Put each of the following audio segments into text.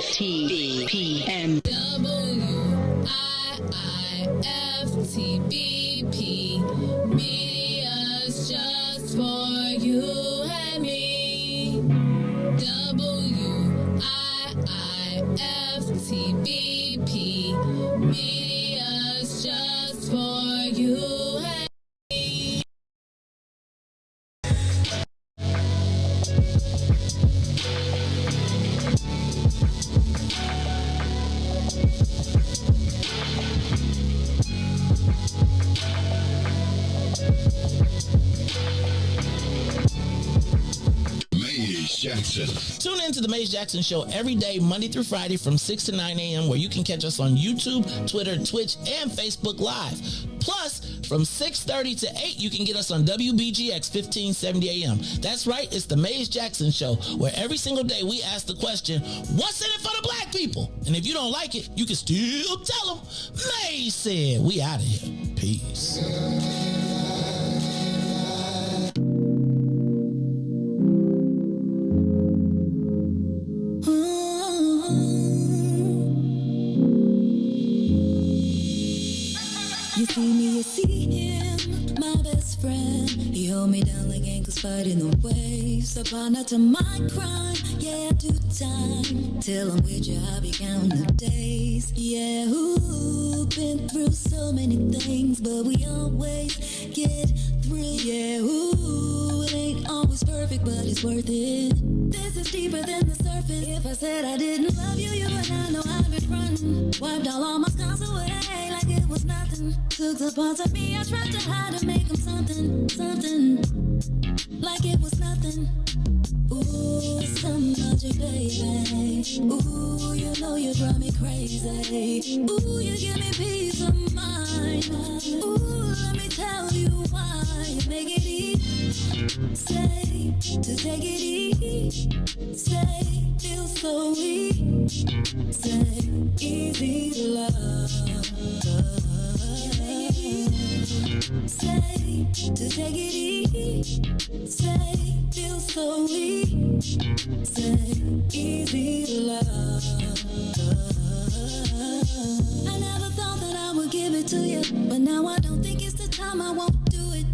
WIIFTBP. WIIFTBP. Media's just for you and me. WIIFTBP. Media's just for you and me. Jackson. Tune in to the Maze Jackson Show every day, Monday through Friday from 6 to 9 a.m. where you can catch us on YouTube, Twitter, Twitch, and Facebook Live. Plus, from 6:30 to 8, you can get us on WBGX 1570 AM. That's right, it's the Maze Jackson Show, where every single day we ask the question, what's in it for the black people? And if you don't like it, you can still tell them, Maze said. We out of here. Peace. You see me, you see him, my best friend. He hold me down like ankles fighting the waves. A partner to my crime, yeah, I do time. Till I'm with you, I'll be counting the days. Yeah, ooh, been through so many things, but we always get through. Yeah, ooh, it ain't always perfect, but it's worth it. This is deeper than the surface. If I said I didn't love you, you would not know I've been frontin'. Wiped all my scars away like it was nothing. Took the parts of me I tried to hide to make them something, something. Like it was nothing. Ooh. Ooh, something about you, baby. Ooh, you know you drive me crazy. Ooh, you give me peace of mind. Ooh, let me tell you why. You make it easy. Say, to take it easy. Say, feel so weak. Say, easy to love. Say, to take it easy. Say, feel so weak. Say, easy to love. I never thought that I would give it to you, but now I don't think it's the time. I won't do it.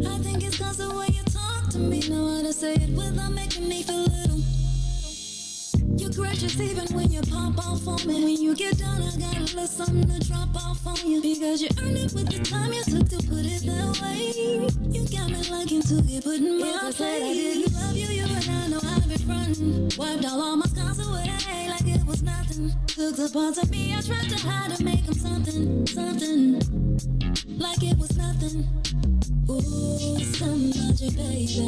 I think it's cause the way you talk to me. Know how to say it without making me feel little. You're gracious even when you pop off on me. When you get done, I got a little something to drop off on you. Because you earned it with the time you took to put it that way. You got me liking to get put in my place. I didn't love you, you and I know I've been frontin'. Wiped all my scars away like it was nothing. Took the parts of me I tried to hide to make them something, something. Like it was nothing. Ooh, something about you, baby.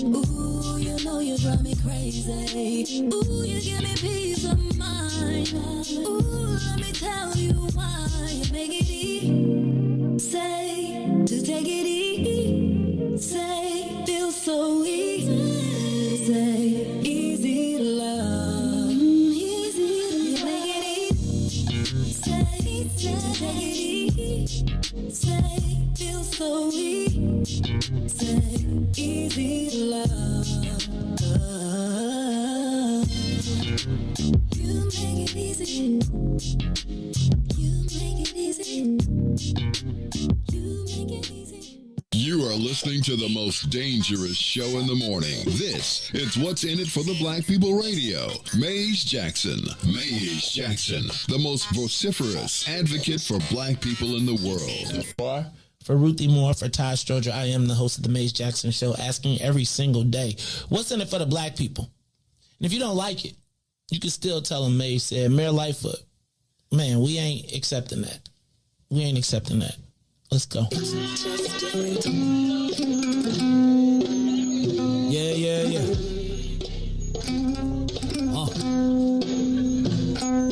Ooh, you know you drive me crazy. Ooh, you give me peace of mind. Ooh, let me tell you why. You make it easy. Say, to take it easy. Say, feel so easy. Say, easy to love. Easy, you make it easy. Say, to take it easy. Say, feel so weak. Say, easy to love. You make it easy. You make it easy. You make it easy. You are listening to the most dangerous show in the morning. This is What's in It for the Black People Radio. Maze Jackson. Maze Jackson, the most vociferous advocate for black people in the world. For Ruthie Moore, for Ty Stroger, I am the host of the Maze Jackson Show, asking every single day, what's in it for the black people? And if you don't like it, you can still tell them Maze said, Mayor Lightfoot, man, we ain't accepting that. We ain't accepting that. Let's go. Yeah.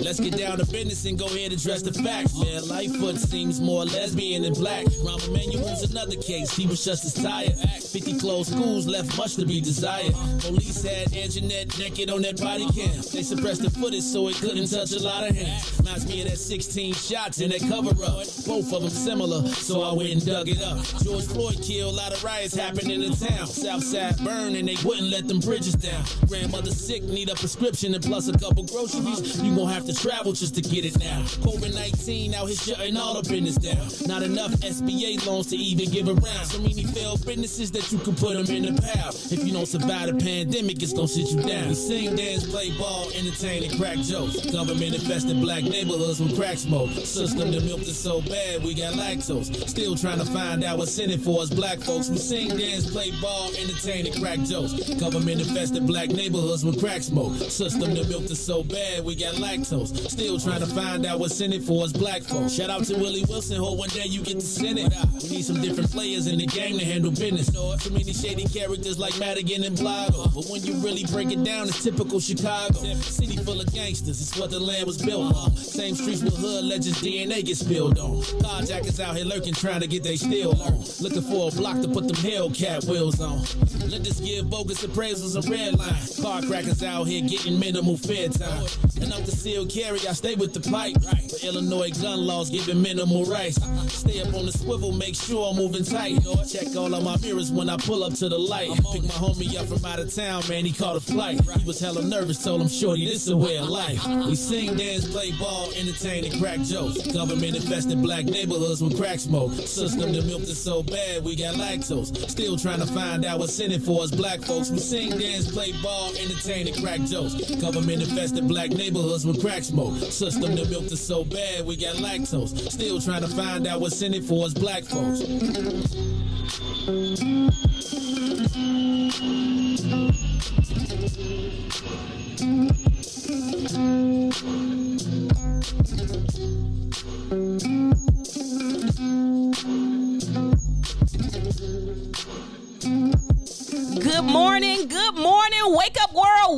Let's get down to business and go ahead and address the facts, man. Lightfoot seems more lesbian than black. Rahm Emanuel's another case. He was just as tired. 50 closed schools left much to be desired. Police had Anjanette naked on that body cam. They suppressed the footage so it couldn't touch a lot of hands. Reminds me of that 16 shots in that cover-up. Both of them similar, so I went and dug it up. George Floyd killed, a lot of riots happened in the town. Southside burned and they wouldn't let them bridges down. Grandmother sick, need a prescription and plus a couple groceries. You gon' have to travel just to get it now. COVID-19 out here shutting all the business down. Not enough SBA loans to even give around. So many failed businesses that you can put them in the pile. If you don't survive the pandemic, it's gonna sit you down. We sing, dance, play ball, entertain, and crack jokes. Government infested black neighborhoods with crack smoke. System that milked us so bad, we got lactose. Still trying to find out what's in it for us black folks. We sing, dance, play ball, entertain, and crack jokes. Government infested black neighborhoods with crack smoke. System that milked us so bad, we got lactose. Still trying to find out what's in it for us black folks. Shout out to Willie Wilson, hope one day you get to send it. We need some different players in the game to handle business. So many shady characters like Madigan and Blago. But when you really break it down, it's typical Chicago. City full of gangsters, it's what the land was built on. Same streets with hood legends, DNA get spilled on. Carjackers out here lurking, trying to get they steel on. Looking for a block to put them Hellcat wheels on. Let this give bogus appraisals a red line. Car crackers out here getting minimal fair time. And I'm concealed carry, I stay with the pipe. But Illinois gun laws giving minimal rights. Stay up on the swivel, make sure I'm moving tight. Check all of my mirrors when I pull up to the light. Pick my homie up from out of town, man, he caught a flight. He was hella nervous, told him, shorty, this a way of life. We sing, dance, play ball, entertain, and crack jokes. Government infested black neighborhoods with crack smoke. System that milked us so bad, we got lactose. Still trying to find out what's in it for us black folks. We sing, dance, play ball, entertain, and crack jokes. Government infested black neighborhoods with crack smoke. System that milked us so bad, we got lactose. Still trying to find out what's in it for us black folks.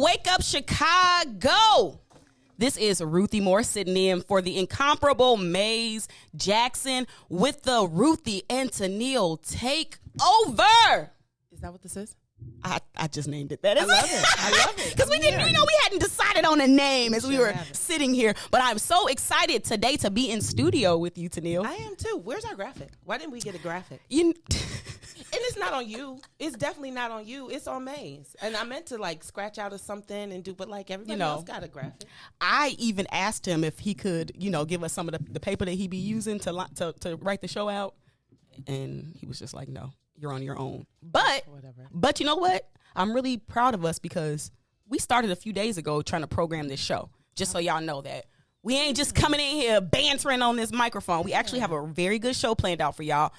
Wake Up Chicago. This is Ruthie Moore sitting in for the incomparable Maze Jackson with the Ruthie and TENILLE Takeover. Is that what this is? I just named it that. I love it. I love it. Because we hadn't decided on a name as we were sitting here. But I'm so excited today to be in studio with you, TENILLE. I am too. Where's our graphic? Why didn't we get a graphic? You. And it's not on you. It's definitely not on you. It's on Maze. And I meant to like scratch out of something and do, but like everybody else got a graphic. I even asked him if he could, give us some of the paper that he be using to write the show out. And he was just like, no, you're on your own. But you know what? I'm really proud of us because we started a few days ago trying to program this show. Just so y'all know that. We ain't just coming in here bantering on this microphone. We actually have a very good show planned out for y'all.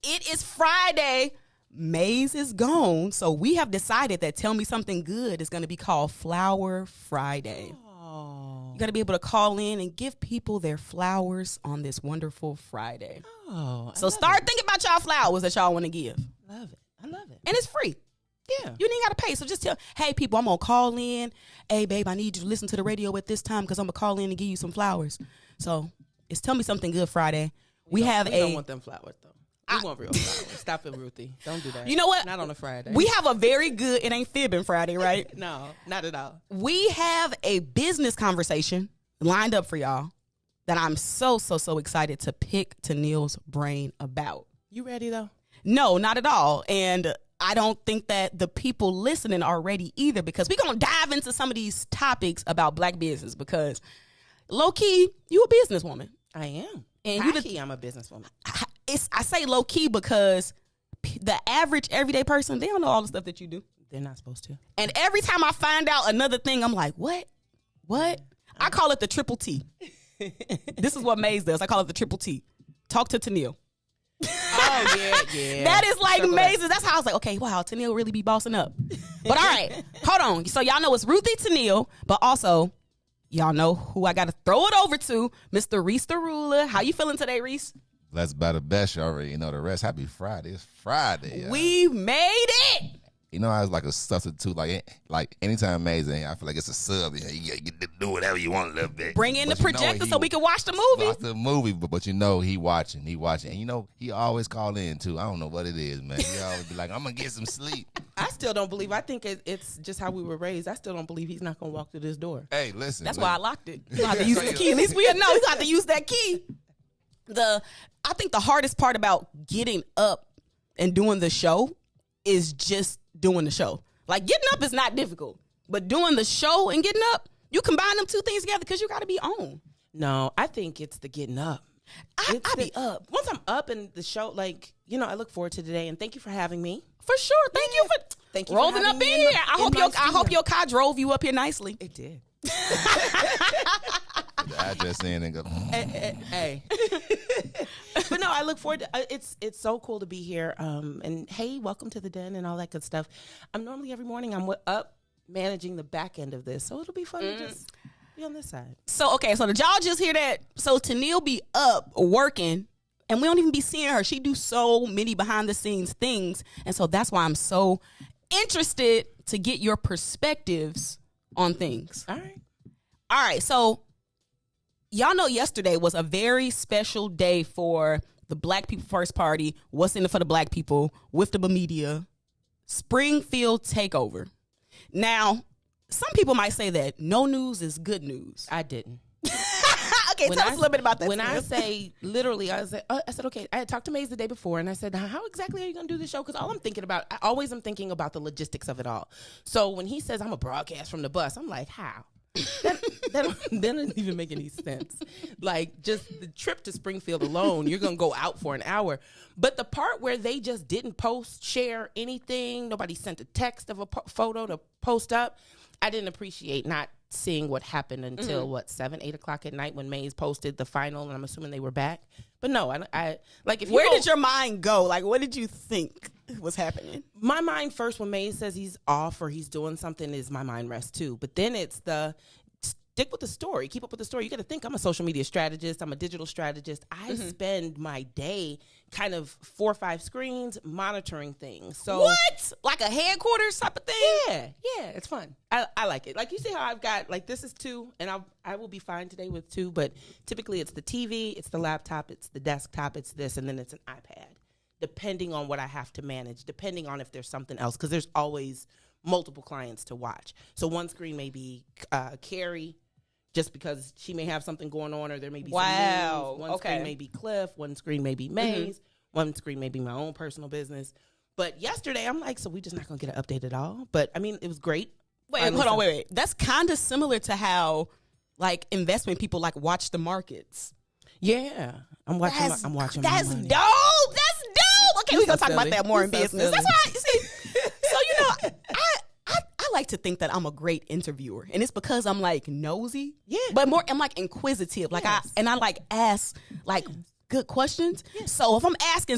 It is Friday. Maze is gone. So we have decided that Tell Me Something Good is going to be called Flower Friday. Oh. You're going to be able to call in and give people their flowers on this wonderful Friday. Oh. So start thinking about y'all flowers that y'all want to give. Love it. I love it. And it's free. Yeah. You ain't got to pay. So just tell, hey, people, I'm going to call in. Hey, babe, I need you to listen to the radio at this time because I'm going to call in and give you some flowers. So it's Tell Me Something Good Friday. We don't want them flowers, though. We want real flowers. Stop it, Ruthie. Don't do that. You know what? Not on a Friday. We have a very good, it ain't fibbing Friday, right? No, not at all. We have a business conversation lined up for y'all that I'm so excited to pick TENILLE's brain about. You ready, though? No, not at all. And I don't think that the people listening are ready either because we're going to dive into some of these topics about black business because low-key, you a businesswoman. I am. And high-key, I'm a businesswoman. I say low-key because the average everyday person, they don't know all the stuff that you do. They're not supposed to. And every time I find out another thing, I'm like, what? I call it the triple T. This is what Maze does. I call it the triple T. Talk to TENILLE. Oh, yeah. That is like Maze's. That's how I was like, okay, wow, TENILLE really be bossing up. But all right, hold on. So y'all know it's Ruthie TENILLE, but also y'all know who I got to throw it over to, Mr. Riis the Ruler. How you feeling today, Riis? Blessed by the best. You already know the rest. Happy Friday. It's Friday. Y'all. We made it. You know, I was like a substitute. Like anytime Amazing, I feel like it's a sub. You get to do whatever you want a little bit. Bring in the projector so we can watch the movie. Watch the movie, but you know he watching. And you know he always call in too. I don't know what it is, man. He always be like, I'm gonna get some sleep. I still don't believe. I think it's just how we were raised. I still don't believe he's not gonna walk through this door. Hey, listen. That's why I locked it. You have to use the key. At least we know you got to use that key. I think the hardest part about getting up and doing the show is just doing the show. Like getting up is not difficult, but doing the show and getting up, you combine them two things together because you got to be on. No, I think it's the getting up. I be up. Once I'm up in the show, I look forward to today and thank you for having me. For sure. Thank you for rolling up in here. I hope your car drove you up here nicely. It did. I just in and go. Hey. But no, I look forward to it's so cool to be here. And hey, welcome to the den and all that good stuff. I'm normally every morning I'm up managing the back end of this, so it'll be fun to just be on this side. So did y'all just hear that? So TENILLE be up working, and we don't even be seeing her. She do so many behind the scenes things, and so that's why I'm so interested to get your perspectives on things. All right. So y'all know yesterday was a very special day for the Black People First Party, What's in it for the Black People, WIIFTBP Media, Springfield Takeover. Now, some people might say that no news is good news. I didn't. Okay, tell us a little bit about that. When I say literally, I said, okay, I had talked to Maze the day before, and I said, how exactly are you going to do the show? Because all I'm thinking about, I always am thinking about the logistics of it all. So when he says I'm a broadcast from the bus, I'm like, how? that doesn't even make any sense. Like, just the trip to Springfield alone, you're going to go out for an hour. But the part where they just didn't share anything, nobody sent a text of a photo to post up, I didn't appreciate not seeing what happened until 7, 8 o'clock at night when Maze posted the final, and I'm assuming they were back. But no, I like if where did your mind go? Like, what did you think was happening? My mind first, when Maze says he's off or he's doing something, is my mind rests too. But then it's stick with the story. Keep up with the story. You got to think, I'm a social media strategist. I'm a digital strategist. I spend my day kind of 4 or 5 screens monitoring things. So what? Like a headquarters type of thing? Yeah, it's fun. I like it. Like, you see how I've got, like, this is 2, and I will be fine today with 2, but typically it's the TV, it's the laptop, it's the desktop, it's this, and then it's an iPad, depending on what I have to manage, depending on if there's something else, because there's always multiple clients to watch. So one screen may be Carrie, just because she may have something going on, or there may be some news. One screen may be Cliff, one screen may be Maze, one screen may be my own personal business. But yesterday, I'm like, so we just not going to get an update at all? But, I mean, it was great. Wait. That's kind of similar to how, like, investment people, like, watch the markets. Yeah. I'm watching That's my money. dope. That's dope. Okay, we're going to talk about that more in business. Silly. That's why, you see. So, you know, I like to think that I'm a great interviewer, and it's because I'm like nosy, but more I'm like inquisitive. Like I like ask like good questions. Yes. So if I'm asking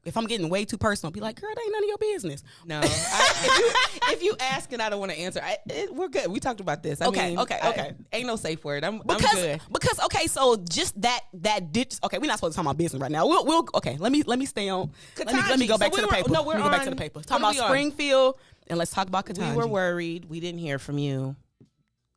if I'm getting way too personal, be like, girl, that ain't none of your business. No, if you ask and I don't want to answer, we're good. We talked about this. Okay. Ain't no safe word. I'm good. Because so just that did. Okay, we're not supposed to talk about business right now. We'll okay. Let me stay on. Let me go back to the paper. No, let me go back to the paper. Talking about Springfield. And let's talk about Katanji. We were worried. We didn't hear from you.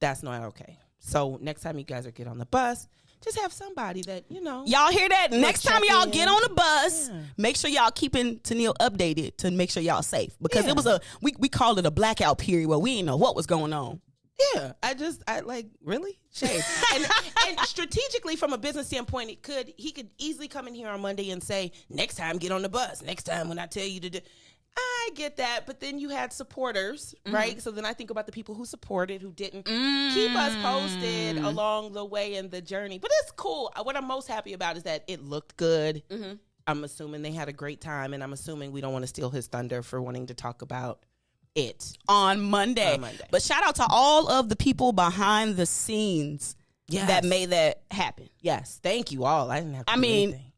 That's not okay. So next time you guys get on the bus, just have somebody that, you know. Y'all hear that? Next time y'all get on the bus, make sure y'all keeping TENILLE updated to make sure y'all safe. Because it was we called it a blackout period where we didn't know what was going on. Yeah, I like, really? Shade. and strategically, from a business standpoint, he could easily come in here on Monday and say, next time, get on the bus. Next time when I tell you to do. I get that, but then you had supporters, right? So then I think about the people who supported, who didn't keep us posted along the way in the journey. But it's cool. What I'm most happy about is that it looked good. I'm assuming they had a great time, and I'm assuming we don't want to steal his thunder for wanting to talk about it on Monday. But shout out to all of the people behind the scenes that made that happen. Yes, thank you all. I didn't have to do anything.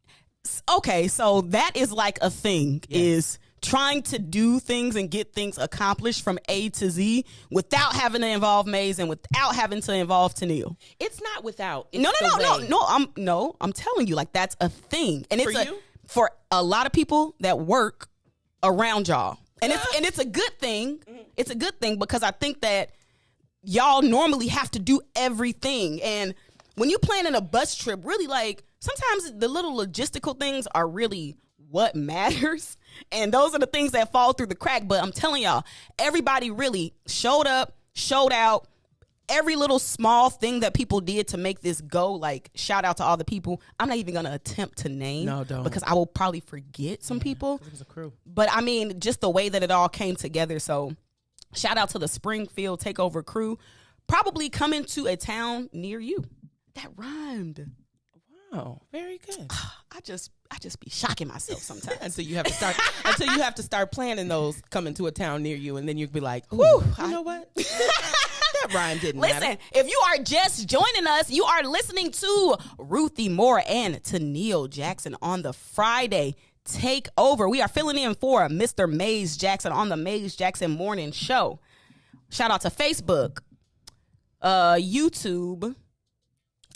Okay, so that is like a thing, is trying to do things and get things accomplished from A to Z without having to involve Maze and without having to involve TENILLE. It's not without. It's No. I'm telling you, like, that's a thing, and for you? For a lot of people that work around y'all, and it's a good thing. It's a good thing because I think that y'all normally have to do everything, and when you planning a bus trip, really, like, sometimes the little logistical things are really what matters. And those are the things that fall through the crack. But I'm telling y'all, everybody really showed up, showed out. Every little small thing that people did to make this go, like, shout out to all the people. I'm not even going to attempt to name. No, don't. Because I will probably forget some people. It was a crew. But, I mean, just the way that it all came together. So, shout out to the Springfield Takeover crew. Probably coming to a town near you. That rhymed. Wow, very good. I just be shocking myself sometimes. until you have to start planning those coming to a town near you, and then you'd be like, "Whew, you know what? That rhyme didn't matter." Listen, if you are just joining us, you are listening to Ruthie Moore and TENILLE Jackson on the Friday Takeover. We are filling in for Mr. Maze Jackson on the Maze Jackson Morning Show. Shout out to Facebook, YouTube,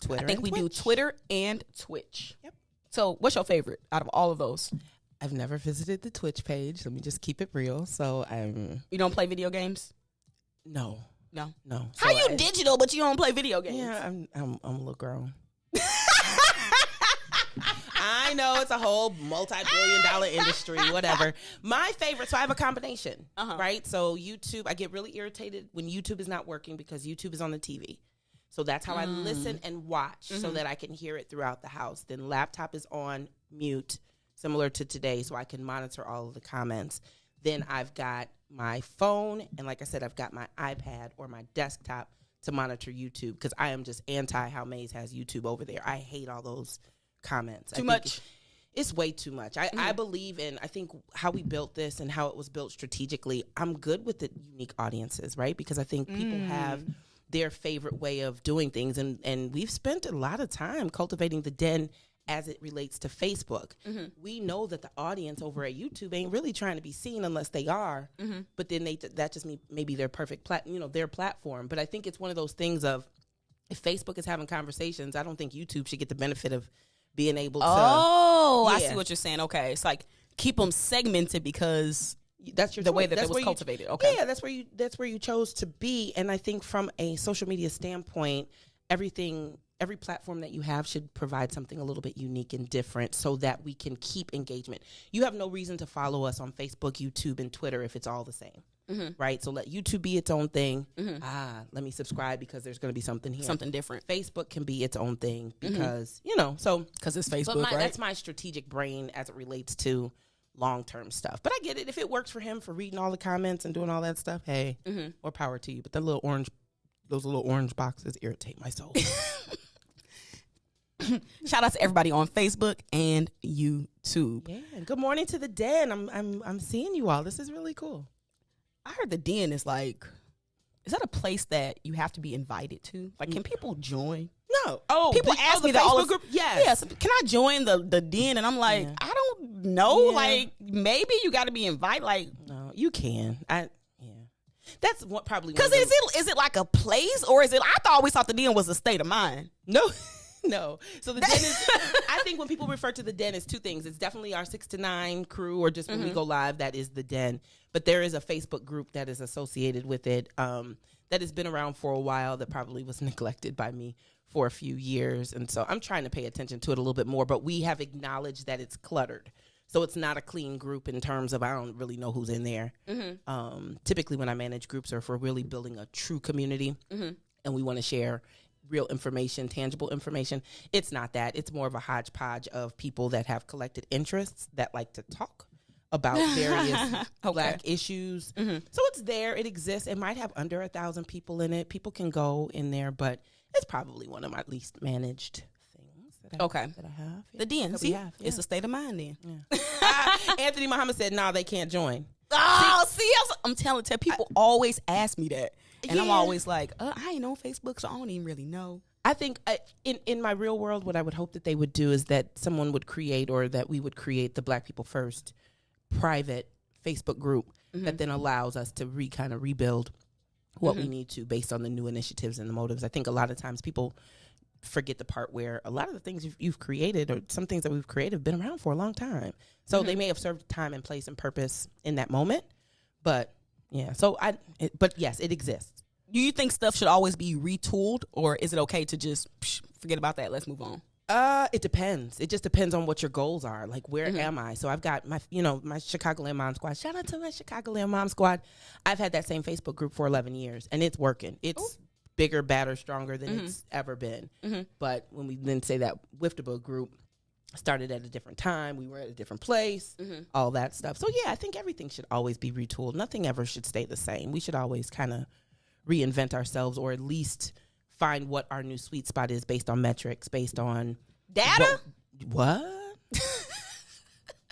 Twitter. I think we Twitch. do Twitter and Twitch. Yep. So what's your favorite out of all of those? I've never visited the Twitch page. Let me just keep it real. So You don't play video games? No. No. So How you digital, but you don't play video games? Yeah, I'm a little grown. I know it's a whole multi-billion-dollar industry, whatever. My favorite, so I have a combination, right? So YouTube, I get really irritated when YouTube is not working because YouTube is on the TV. So that's how I listen and watch so that I can hear it throughout the house. Then laptop is on mute, similar to today, so I can monitor all of the comments. Then I've got my phone, and like I said, I've got my iPad or my desktop to monitor YouTube because I am just anti how Maze has YouTube over there. I hate all those comments. Too much? It's way too much. I believe in, I think how we built this and how it was built strategically, I'm good with the unique audiences, right? Because I think people have their favorite way of doing things. And we've spent a lot of time cultivating the den as it relates to Facebook. We know that the audience over at YouTube ain't really trying to be seen unless they are, but then that just maybe their perfect their platform. But I think it's one of those things of, if Facebook is having conversations, I don't think YouTube should get the benefit of being able to. Oh, I Yeah. see what you're saying. Okay, it's like keep them segmented because That's your the choice. way that That's it was where you- cultivated. Okay, Yeah, that's where you chose to be. And I think from a social media standpoint, every platform that you have should provide something a little bit unique and different so that we can keep engagement. You have no reason to follow us on Facebook, YouTube, and Twitter if it's all the same. Right? So let YouTube be its own thing. Let me subscribe because there's going to be something here. something different Facebook can be its own thing because, so because it's but Facebook, right? that's my strategic brain as it relates to long-term stuff. But I get it. If it works for him for reading all the comments and doing all that stuff, hey, more power to you. But those little orange boxes irritate my soul. Shout out to everybody on Facebook and YouTube. Yeah. Good morning to the den. I'm seeing you all. This is really cool. I heard the den is like, is that a place that you have to be invited to? Like, can people join? No. Oh, People ask the me that all Facebook the group. Yes. Yes. Can I join the den? And I'm like, I don't know. Yeah. Like, maybe you got to be invited. Like, No, you can. That's what probably because is it like a place or is it? Always thought the den was a state of mind. No. No. So the den is, I think when people refer to the den, it's two things. It's definitely our 6 to 9 crew or just when we go live, that is the den. But there is a Facebook group that is associated with it that has been around for a while that probably was neglected by me for a few years. And so I'm trying to pay attention to it a little bit more, but we have acknowledged that it's cluttered. So it's not a clean group in terms of I don't really know who's in there. Typically when I manage groups or if we're really building a true community and we want to share real information, tangible information, it's not that. It's more of a hodgepodge of people that have collected interests that like to talk about various Black issues. So it's there. It exists. It might have under 1,000 people in it. People can go in there, but it's probably one of my least managed things that I have. Yeah, The den. that See, we have, it's a state of mind then. Anthony Muhammad said, no, they can't join. Oh, see, I'm telling you, people always ask me that. And I'm Yeah. always like, I ain't on Facebook, so I don't even really know. I think in my real world, what I would hope that they would do is that someone would create or that we would create the Black People First private Facebook group that then allows us to kind of rebuild what we need to based on the new initiatives and the motives. I think a lot of times people forget the part where a lot of the things you've created or some things that we've created have been around for a long time. So they may have served time and place and purpose in that moment. But yeah, but yes, it exists. Do you think stuff should always be retooled, or is it okay to just forget about that? Let's move on. It depends. It just depends on what your goals are. Like, where am I? So I've got my Chicagoland Mom Squad. Shout out to my Chicagoland Mom Squad. I've had that same Facebook group for 11 years, and it's working. It's bigger, badder, stronger than it's ever been. But when we then say that WIIFTBP group started at a different time, we were at a different place, all that stuff. So yeah, I think everything should always be retooled. Nothing ever should stay the same. We should always kind of reinvent ourselves, or at least find what our new sweet spot is based on metrics, based on Data? What?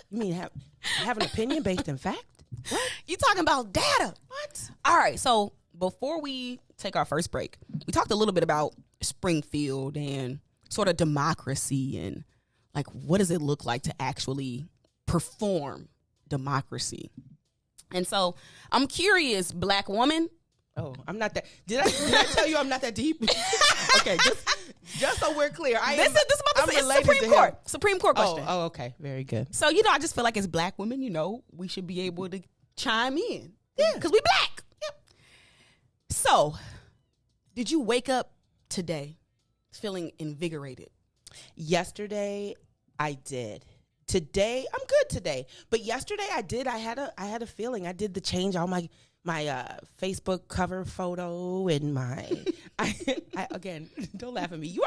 You mean have an opinion based in fact? What? You talking about data? What? All right. So before we take our first break, we talked a little bit about Springfield and sort of democracy and like what does it look like to actually perform democracy. And so I'm curious, Black woman. Oh, I'm not that. Did I tell you I'm not that deep? Okay, just so we're clear. This is about to say it's Supreme Court question. Oh, okay, very good. So I just feel like as Black women, we should be able to chime in. Yeah, because we Black. Yep. So, did you wake up today feeling invigorated? Yesterday, I did. Today, I'm good today. But yesterday, I did. I had a feeling. I did the change all my Facebook cover photo and my I again, don't laugh at me.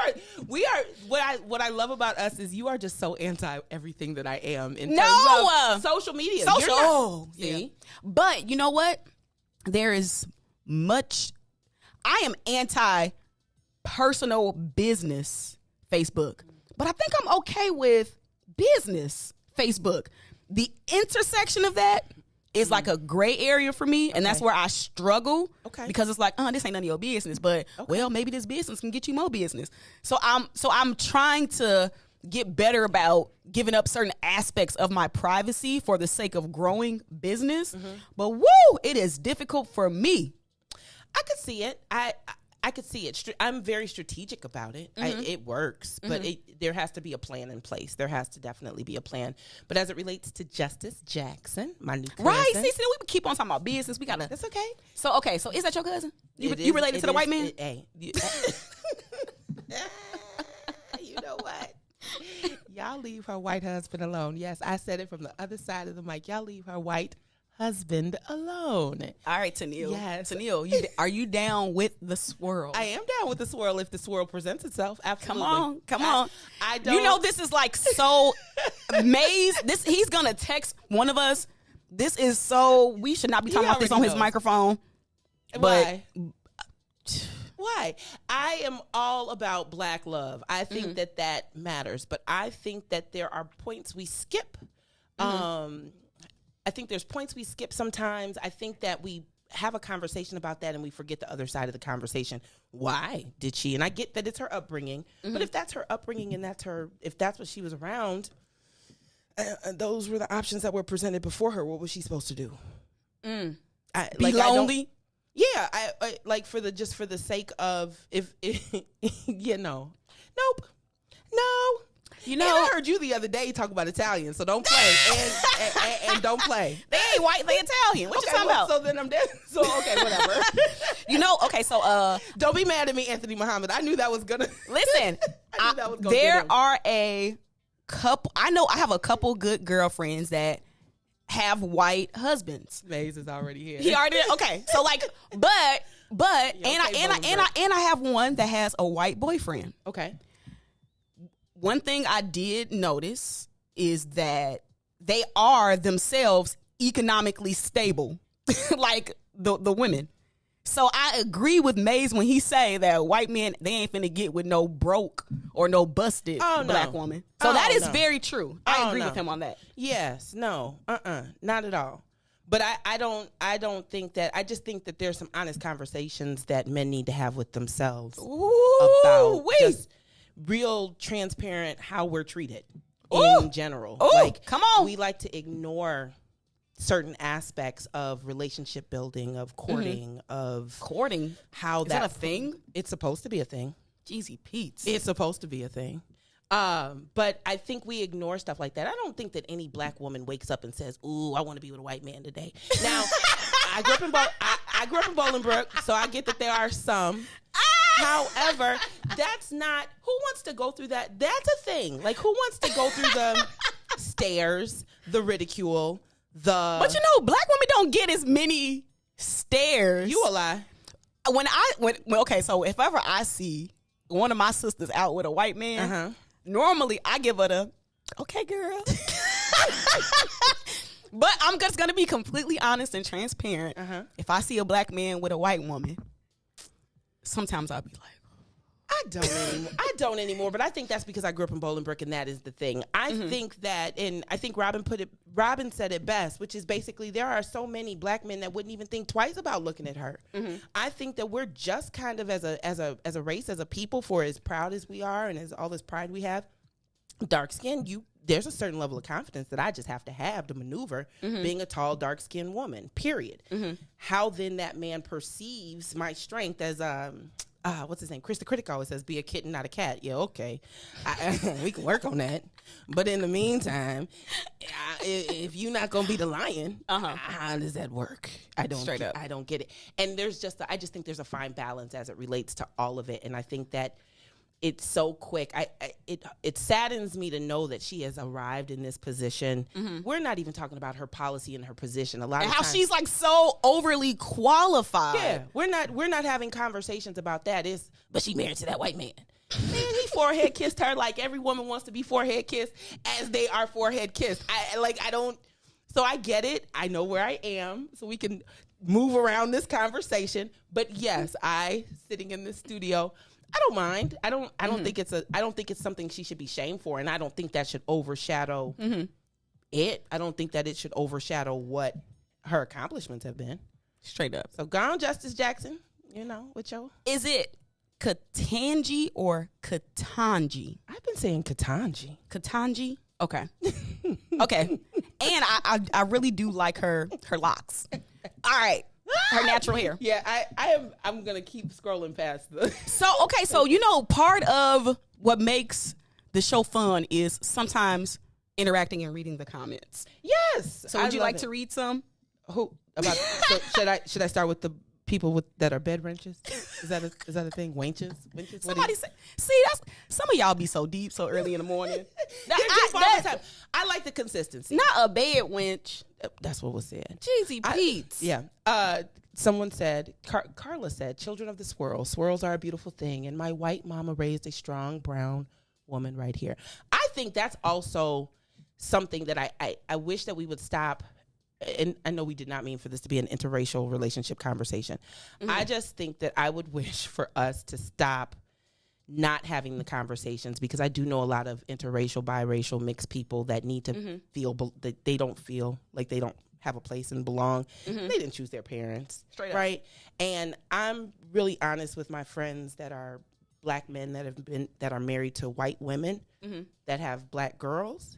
We are what I love about us is you are just so anti everything that I am in terms of social media. See? But you know what? There is much I am anti personal business Facebook. But I think I'm okay with business Facebook. The intersection of that is like a gray area for me, and that's where I struggle. Okay. Because it's like, this ain't none of your business, but well, maybe this business can get you more business. So I'm trying to get better about giving up certain aspects of my privacy for the sake of growing business. But it is difficult for me. I could see it. I I could see it. I'm very strategic about it. It works, but there has to be a plan in place. There has to definitely be a plan. But as it relates to Justice Jackson, my new cousin. Right. See, we keep on talking about business. We got to. That's okay. So is that your cousin? You related to the white man? You know what? Y'all leave her white husband alone. Yes, I said it from the other side of the mic. Y'all leave her white husband alone. All right, TENILLE. Yes. TENILLE, are you down with the swirl? I am down with the swirl if the swirl presents itself. Absolutely. Come on. I don't. You know, this is like so Maze. He's gonna text one of us. This is so. We should not be talking about this on his microphone. Why? Why? I am all about Black love. I think that matters, but I think that there are points we skip. I think there's points we skip sometimes. I think that we have a conversation about that and we forget the other side of the conversation. Why did she? And I get that it's her upbringing, but if that's her upbringing and if that's what she was around, those were the options that were presented before her. What was she supposed to do? Be lonely? Yeah, I like for the sake of if nope. No. You know, and I heard you the other day talk about Italian, so don't play and don't play. They ain't white, they Italian. What you talking about? So then I'm dead. So okay, whatever. So don't be mad at me, Anthony Muhammad. I knew that was gonna listen. There are a couple. I know I have a couple good girlfriends that have white husbands. Maze is already here. He already okay. So but I have one that has a white boyfriend. Okay. One thing I did notice is that they are themselves economically stable, like the women. So I agree with Maze when he say that white men, they ain't finna get with no broke or no busted black woman. So that is very true. I agree with him on that. Yes, no, not at all. But I don't think that. I just think that there's some honest conversations that men need to have with themselves about just real transparent how we're treated in general. Like, come on, we like to ignore certain aspects of relationship building, of courting, how is that a thing? It's supposed to be a thing. Jeezy Pete's. It's supposed to be a thing. But I think we ignore stuff like that. I don't think that any black woman wakes up and says, "Ooh, I want to be with a white man today." Now, I grew up in Bolingbrook, so I get that there are some. However, that's not who wants to go through that. That's a thing. Like, who wants to go through the stares, the ridicule, But you know, black women don't get as many stares. You a lie. So if ever I see one of my sisters out with a white man, normally I give her the okay, girl. But I'm just gonna be completely honest and transparent. If I see a black man with a white woman, sometimes I'll be like, I don't anymore, but I think that's because I grew up in Bolingbrook, and that is the thing. I think that, and I think Robin said it best, which is basically there are so many black men that wouldn't even think twice about looking at her. I think that we're just kind of as a race, as a people, for as proud as we are and as all this pride we have, dark skin, there's a certain level of confidence that I just have to maneuver being a tall, dark-skinned woman, period. How then that man perceives my strength as, what's his name? Chris the Critic always says, be a kitten, not a cat. Yeah, okay. We can work on that. But in the meantime, if you're not going to be the lion, how does that work? I don't get it. And I just think there's a fine balance as it relates to all of it. And I think that it's so quick. It saddens me to know that she has arrived in this position. We're not even talking about her policy and her position. A lot of times, she's like so overly qualified. Yeah, we're not having conversations about that. But she married to that white man. Man, he forehead kissed her like every woman wants to be forehead kissed as they are forehead kissed. So I get it. I know where I am, so we can move around this conversation. But yes, sitting in this studio, I don't mind. I don't think it's something she should be shamed for, and I don't think that should overshadow it. I don't think that it should overshadow what her accomplishments have been. Straight up. So go on, Justice Jackson. Is it Katanji or Katanji? I've been saying Katanji. Katanji? Okay. Okay. And I really do like her locks. All right. her natural hair. Yeah, I'm gonna keep scrolling past the. So you know, part of what makes the show fun is sometimes interacting and reading the comments. Yes. So would you like to read some? Who about? So should I start with the people that are bed wrenches? Is that a thing? Wenches? Somebody say, see, that's some of y'all be so deep so early in the morning. I like the consistency. Not a bed wench. That's what was said. Jeezy Pete's. Yeah. Someone said, Carla said, children of the swirl. Swirls are a beautiful thing. And my white mama raised a strong brown woman right here. I think that's also something that I wish that we would stop. And I know we did not mean for this to be an interracial relationship conversation. Mm-hmm. I just think that I would wish for us to stop not having the conversations, because I do know a lot of interracial, biracial, mixed people that need to feel that they don't feel like they don't have a place and belong. They didn't choose their parents. Straight up. Right? And I'm really honest with my friends that are black men that are married to white women that have black girls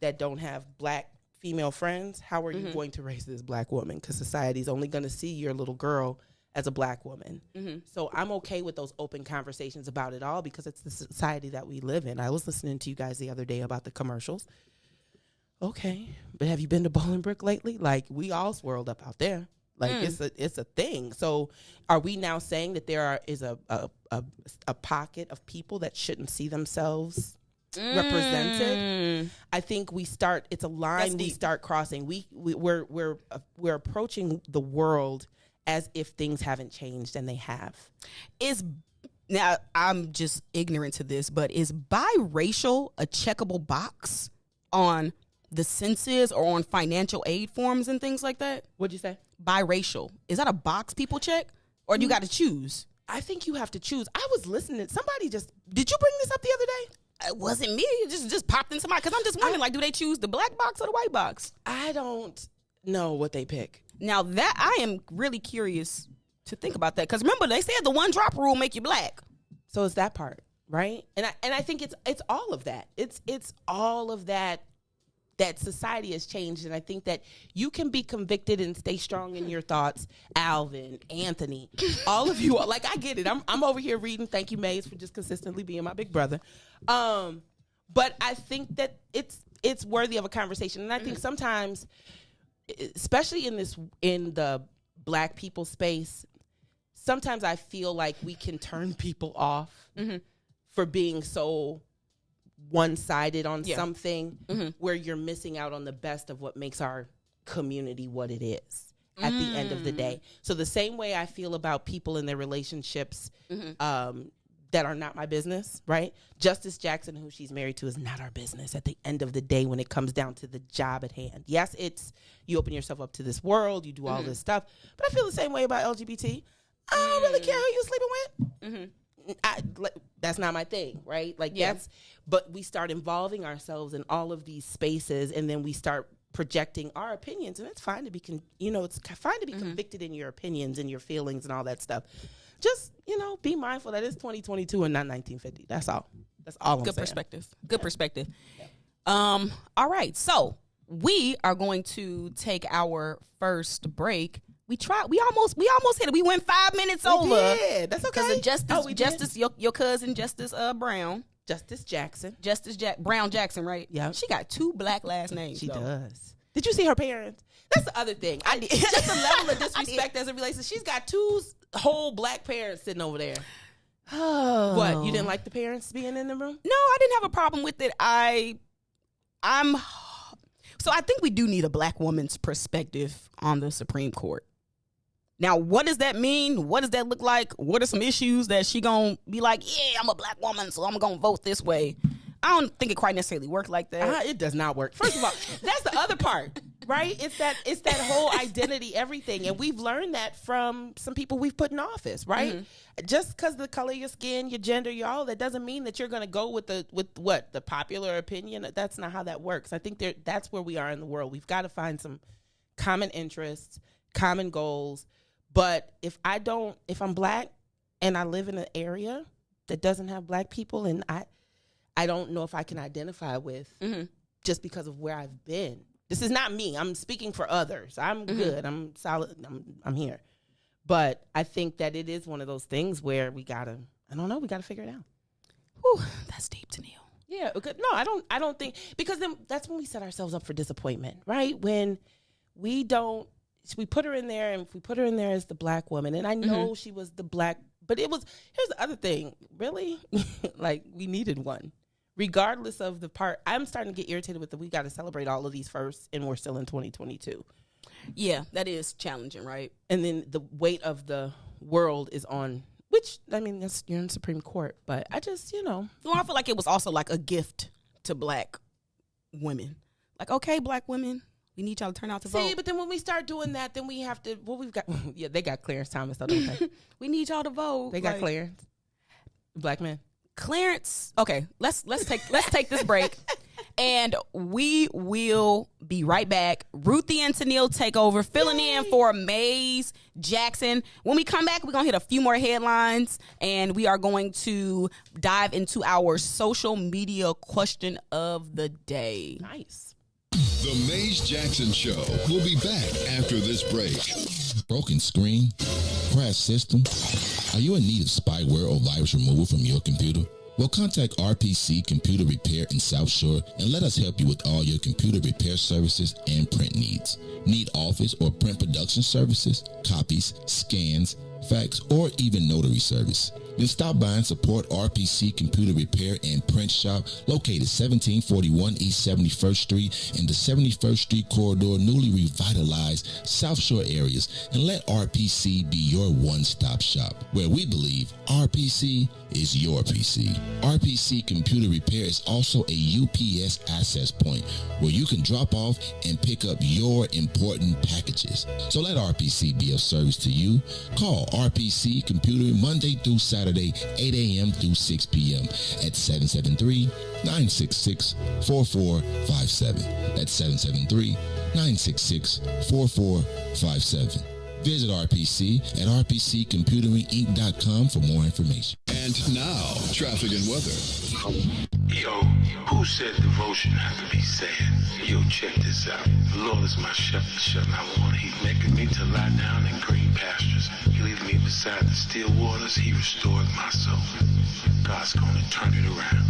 that don't have black female friends. How are you going to raise this black woman? Because society's only going to see your little girl as a black woman. So I'm okay with those open conversations about it all, because it's the society that we live in. I was listening to you guys the other day about the commercials. Okay, but have you been to Bolingbrook lately? Like, we all swirled up out there. Like, it's a thing. So are we now saying that there is a pocket of people that shouldn't see themselves represented? I think it's a line we start crossing. We're approaching the world as if things haven't changed, and they have. Now, I'm just ignorant to this, but is biracial a checkable box on the census or on financial aid forms and things like that? What'd you say? Biracial. Is that a box people check, or do you got to choose? I think you have to choose. I was listening. Somebody did you bring this up the other day? It wasn't me. It just popped into my, because I'm just wondering, like, do they choose the black box or the white box? I don't know what they pick. Now, that I am really curious to think about that, because remember, they said the one drop rule make you black. So it's that part, right? And I think it's all of that. It's all of that society has changed, and I think that you can be convicted and stay strong in your thoughts. Alvin, Anthony, all of you, like, I get it. I'm over here reading. Thank you, Maze, for just consistently being my big brother. But I think that it's worthy of a conversation, and I think sometimes, especially in the black people space, sometimes I feel like we can turn people off for being so one-sided on something where you're missing out on the best of what makes our community what it is at the end of the day. So the same way I feel about people in their relationships that are not my business, right? Justice Jackson, who she's married to, is not our business at the end of the day when it comes down to the job at hand. Yes, it's you open yourself up to this world, you do all this stuff, but I feel the same way about LGBT. I don't really care who you sleeping with. That's not my thing, right? Like, but we start involving ourselves in all of these spaces, and then we start projecting our opinions, and it's fine to be, it's fine to be convicted in your opinions and your feelings and all that stuff. Just, be mindful that it's 2022 and not 1950. That's all. That's all I'm saying. Good perspective. Yeah. All right. So we are going to take our first break. We almost hit it. We went 5 minutes over. Yeah, that's okay. Because of Justice, your cousin, Justice Brown. Justice Jackson. Brown Jackson, right? Yeah. She got 2 black last names. She does. Did you see her parents? That's the other thing. I did. Just the level of disrespect as it relates to, she's got 2 whole black parents sitting over there. Oh. What? You didn't like the parents being in the room? No, I didn't have a problem with it. So I think we do need a black woman's perspective on the Supreme Court. Now, what does that mean? What does that look like? What are some issues that she gonna be like, yeah, I'm a black woman, so I'm gonna vote this way? I don't think it quite necessarily works like that. It does not work. First of all, that's the other part, right? It's that whole identity, everything. And we've learned that from some people we've put in office, right? Just because the color of your skin, your gender, that doesn't mean that you're going to go with the popular opinion. That's not how that works. I think that's where we are in the world. We've got to find some common interests, common goals. But if I'm black and I live in an area that doesn't have black people, and I don't know if I can identify with just because of where I've been. This is not me. I'm speaking for others. I'm good. I'm solid. I'm here. But I think that it is one of those things where we gotta figure it out. Whew, that's deep, TENILLE. Yeah. No, I don't think, because then that's when we set ourselves up for disappointment, right? When we put her in there, and if we put her in there as the black woman, and I know she was the black, but here's the other thing, really, like, we needed one. Regardless of the part, I'm starting to get irritated with we got to celebrate all of these first, and we're still in 2022. Yeah, that is challenging, right? And then the weight of the world is on, which, I mean, you're in Supreme Court, but I just, Well, I feel like it was also like a gift to black women. Like, okay, black women, we need y'all to turn out to vote. See, but then when we start doing that, then we have to, we've got, yeah, they got Clarence Thomas, though, don't they? We need y'all to vote. They got Clarence. Black men. Clarence. Okay, let's take this break, and we will be right back. Ruthie and TENILLE take over, filling in for Maze Jackson. When we come back, we're gonna hit a few more headlines, and we are going to dive into our social media question of the day. Nice. The Maze Jackson Show will be back after this break. Broken screen, crash system. Are you in need of spyware or virus removal from your computer? Well, contact RPC Computer Repair in South Shore and let us help you with all your computer repair services and print needs. Need office or print production services, copies, scans, fax, or even notary service? Then stop by and support RPC Computer Repair and Print Shop, located 1741 East 71st Street in the 71st Street corridor, newly revitalized South Shore areas, and let RPC be your one-stop shop, where we believe RPC is your PC. RPC Computer Repair is also a UPS access point where you can drop off and pick up your important packages. So let RPC be of service to you. Call RPC Computer Monday through Saturday, 8 a.m. through 6 p.m. at 773-966-4457. That's 773-966-4457. Visit RPC at rpccomputeringinc.com for more information. And now, traffic and weather. Yo, who said devotion has to be sad? Yo, check this out. The Lord is my shepherd, I want. He's making me to lie down in green pastures. He leads me beside the still waters. He restores my soul. God's gonna turn it around.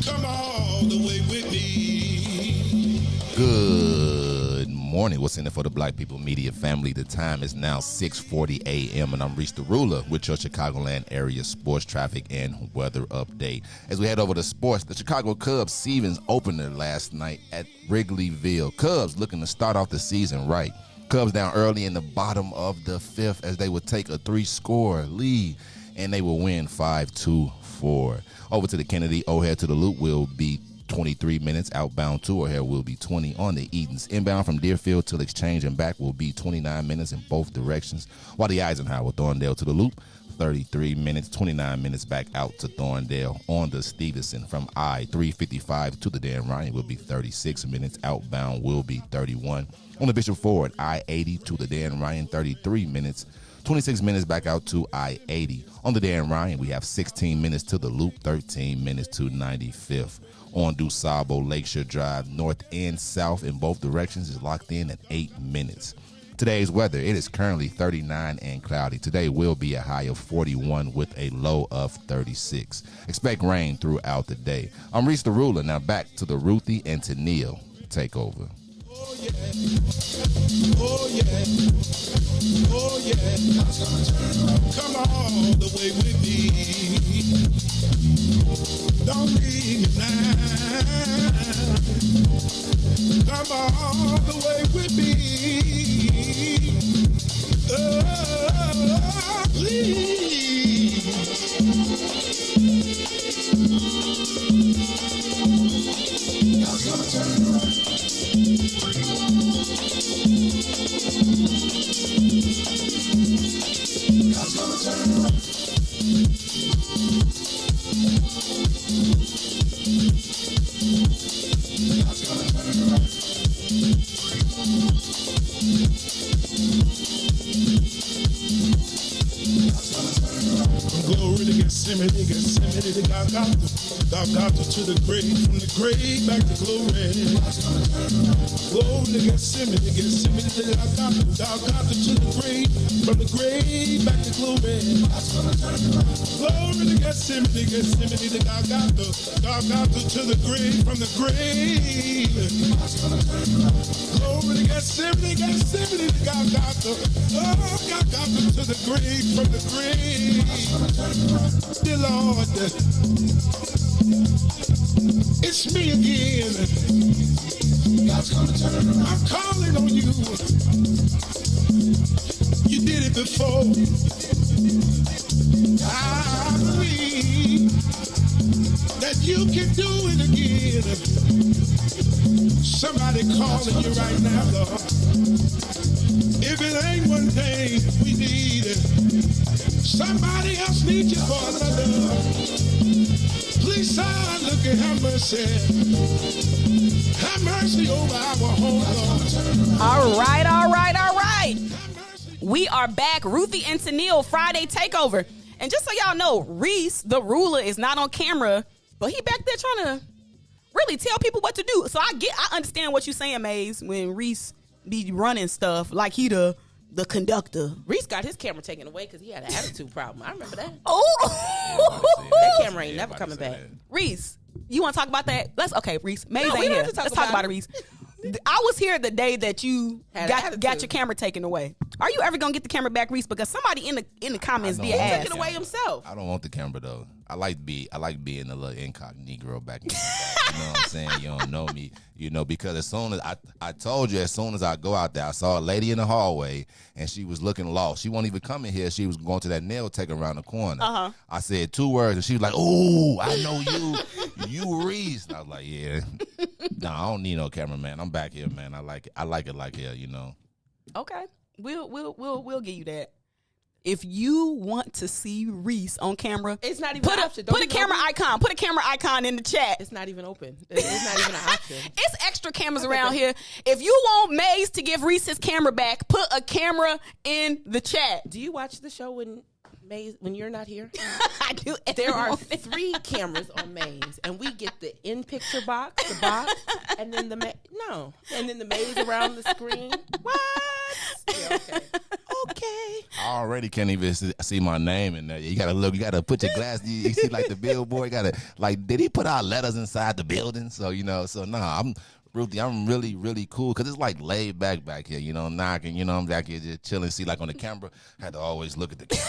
Come all the way with me. Good morning. What's in it for the Black People Media family? The time is now 6:40 a.m. and I'm Riis the Ruler with your Chicagoland area sports traffic and weather update. As we head over to sports, the Chicago Cubs season's opener last night at Wrigleyville. Cubs looking to start off the season right. Cubs down early in the bottom of the fifth as they would take a 3-score lead and they will win 5-4. Over to the Kennedy O'Hare to the Loop will be 23 minutes. Outbound to O'Hare will be 20 on the Edens. Inbound from Deerfield to Exchange and back will be 29 minutes in both directions. While the Eisenhower Thorndale to the Loop, 33 minutes, 29 minutes back out to Thorndale. On the Stevenson from I-355 to the Dan Ryan will be 36 minutes. Outbound will be 31. On the Bishop Ford, I-80 to the Dan Ryan, 33 minutes. 26 minutes back out to I-80. On the Dan Ryan, we have 16 minutes to the Loop, 13 minutes to 95th. On DuSable Lakeshore Drive, north and south in both directions is locked in at 8 minutes. Today's weather, it is currently 39 and cloudy. Today will be a high of 41 with a low of 36. Expect rain throughout the day. I'm Riis the Ruler. Now back to the Ruthie and TENILLE takeover. Oh yeah, oh yeah, oh yeah. Come all the way with me. Don't leave me now. Come all the way with me. Oh, please. God's gonna turn it around. God's gonna turn it around. Glory to Gethsemane, Gethsemane, God to the grave, from the grave back to glory. Glory to Gethsemane, Gethsemane, God to the grave, from the grave back to glory. Glory to Gethsemane, Gethsemane, God to the grave, from the grave. Glory to Gethsemane, Gethsemane, God to the grave, from the grave. Dear Lord, it's me again. I'm calling on you. You did it before. I believe that you can do it again. Somebody calling you right now, Lord. If it ain't one thing we need, somebody else needs you for another. Please, son, look and have mercy. Have mercy over our home, Lord. All right. We are back. Ruthie and TENILLE Friday Takeover. And just so y'all know, Riis, the ruler, is not on camera, but he back there trying to really tell people what to do. So I understand what you're saying, Maze, when Riis be running stuff like he the conductor. Riis got his camera taken away because he had an attitude problem. I remember that. Oh, that camera ain't never coming back. Riis, you want to talk about that? Riis. Maze ain't here. Let's talk about it, Riis. I was here the day that you got your camera taken away. Are you ever gonna get the camera back, Riis? Because somebody in the comments did ask. Took it away himself. I don't want the camera though. I like being a little incognito back in the day. You know what I'm saying? You don't know me, because as soon as I told you, as soon as I go out there, I saw a lady in the hallway and she was looking lost. She wasn't even coming here. She was going to that nail taker around the corner. I said 2 words and she was like, "Oh, I know you, you Riis." And I was like, "Yeah, no, I don't need no cameraman. I'm back here, man. I like it like here, Okay, we'll give you that. If you want to see Riis on camera, it's not even an option. Put a camera icon. Put a camera icon in the chat. It's not even open. It's not even an option. It's extra cameras around here. If you want Maze to give Riis his camera back, put a camera in the chat. Do you watch the show when you're not here? I do. There are 3 cameras on Maze, and we get the in-picture box, and then the Maze around the screen. What? Yeah, okay. I already can't even see my name in there. You gotta put your glass. You see like the billboard. Did he put our letters inside the building? So I'm Ruthie, I'm really, really cool because it's like laid back here, knocking, I'm back here just chilling. See, like on the camera, had to always look at the camera.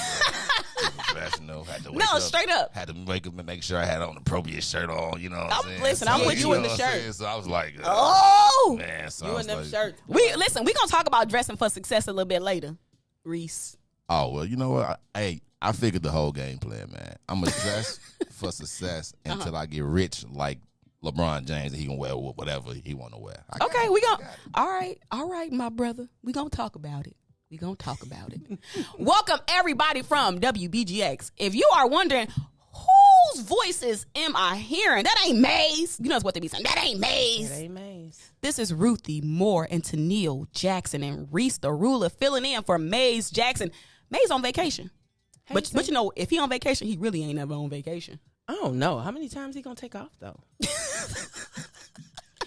Professional. Had to wake up, straight up. Had to wake up and make sure I had on an appropriate shirt on, what I'm saying? Listen, I'm with you in the shirt. So I was like, man. So you in them shirts. We gonna talk about dressing for success a little bit later, Riis. Oh, well, you know what? I figured the whole game plan, man. I'm going to dress for success until I get rich like LeBron James and he can wear whatever he want to wear. Okay, all right, my brother. We gonna talk about it. Welcome, everybody, from WBGX. If you are wondering, whose voices am I hearing? That ain't Maze. You know what they be saying. That ain't Maze. This is Ruthie Moore and TENILLE Jackson and Riis the ruler filling in for Maze Jackson. Maze on vacation. Hey, but if he on vacation, he really ain't never on vacation. I don't know. How many times he gonna take off though?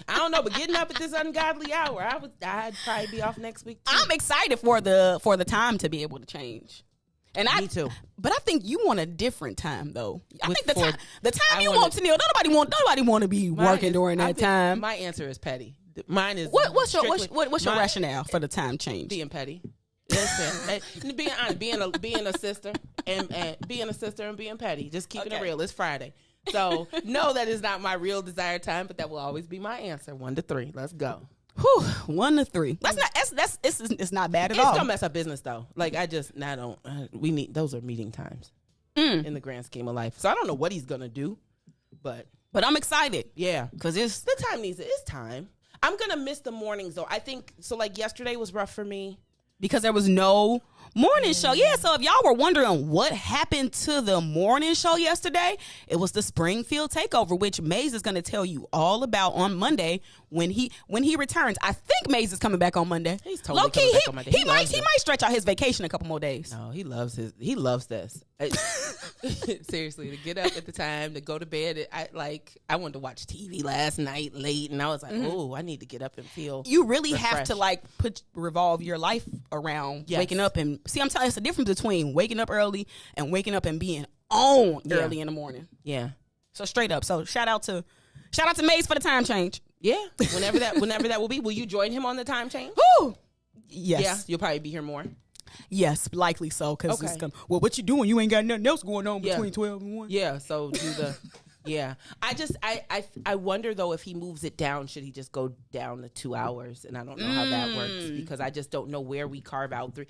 I don't know, but getting up at this ungodly hour, I'd probably be off next week too. I'm excited for the time to be able to change. And Me too. But I think you want a different time though. I think the time you want TENILLE, nobody want to be working during that time. My answer is petty. Mine is what's your rationale for the time change? Being petty. Listen, being honest, being a sister and being a sister and being petty. Just keeping it real. It's Friday. So no, that is not my real desired time, but that will always be my answer. 1 to 3. Let's go. 1 to 3. It's not bad at all. It's gonna mess up business though. Like we need those are meeting times in the grand scheme of life. So I don't know what he's gonna do, but I'm excited. Yeah, because it's time. I'm gonna miss the mornings though. I think so. Like yesterday was rough for me because there was no Morning show. Yeah, so if y'all were wondering what happened to the morning show yesterday, it was the Springfield Takeover, which Maze is going to tell you all about on Monday when he returns. I think Maze is coming back on Monday. He's totally coming back on Monday. He might stretch out his vacation a couple more days. No, he loves this. Seriously, to get up at the time, to go to bed. I wanted to watch TV last night late, and I was like, oh, I need to get up and feel. You really refreshed. have to revolve your life around waking up and see. I'm telling you, it's the difference between waking up early and waking up and being on early in the morning. Yeah. So straight up. So shout out to Maze for the time change. Yeah. Whenever that will be. Will you join him on the time change? Woo! Yes. Yeah. You'll probably be here more. Yes, likely so. Because what you doing? You ain't got nothing else going on between 12 and 1. Yeah. So do the. Yeah. I wonder though if he moves it down, should he just go down to 2 hours? And I don't know how that works because I just don't know where we carve out 3.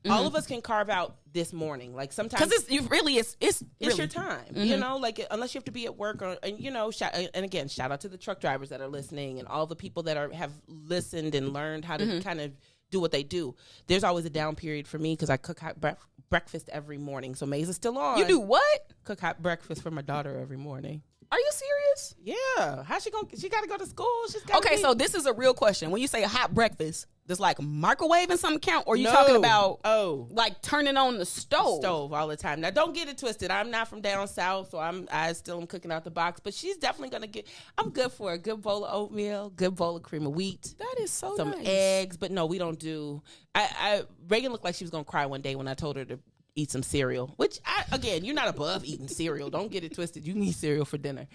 All of us can carve out this morning. Like sometimes because it's really your time. You know, like unless you have to be at work and you know, and again, shout out to the truck drivers that are listening and all the people that have listened and learned how to kind of do what they do. There's always a down period for me because I cook hot breakfast every morning. So Maze is still on. You do what? Cook hot breakfast for my daughter every morning. Are you serious? Yeah. How's she going? She got to go to school. She's got okay. So this is a real question. When you say hot breakfast, does like microwave and something count, or are you talking about like turning on the stove? Stove all the time. Now don't get it twisted. I'm not from down south, so I still am cooking out the box. But she's definitely gonna get. I'm good for a good bowl of oatmeal, good bowl of cream of wheat. That is so some nice. eggs. But no, we don't do. Reagan looked like she was gonna cry one day when I told her to eat some cereal, which again, you're not above eating cereal. Don't get it twisted. You can eat cereal for dinner.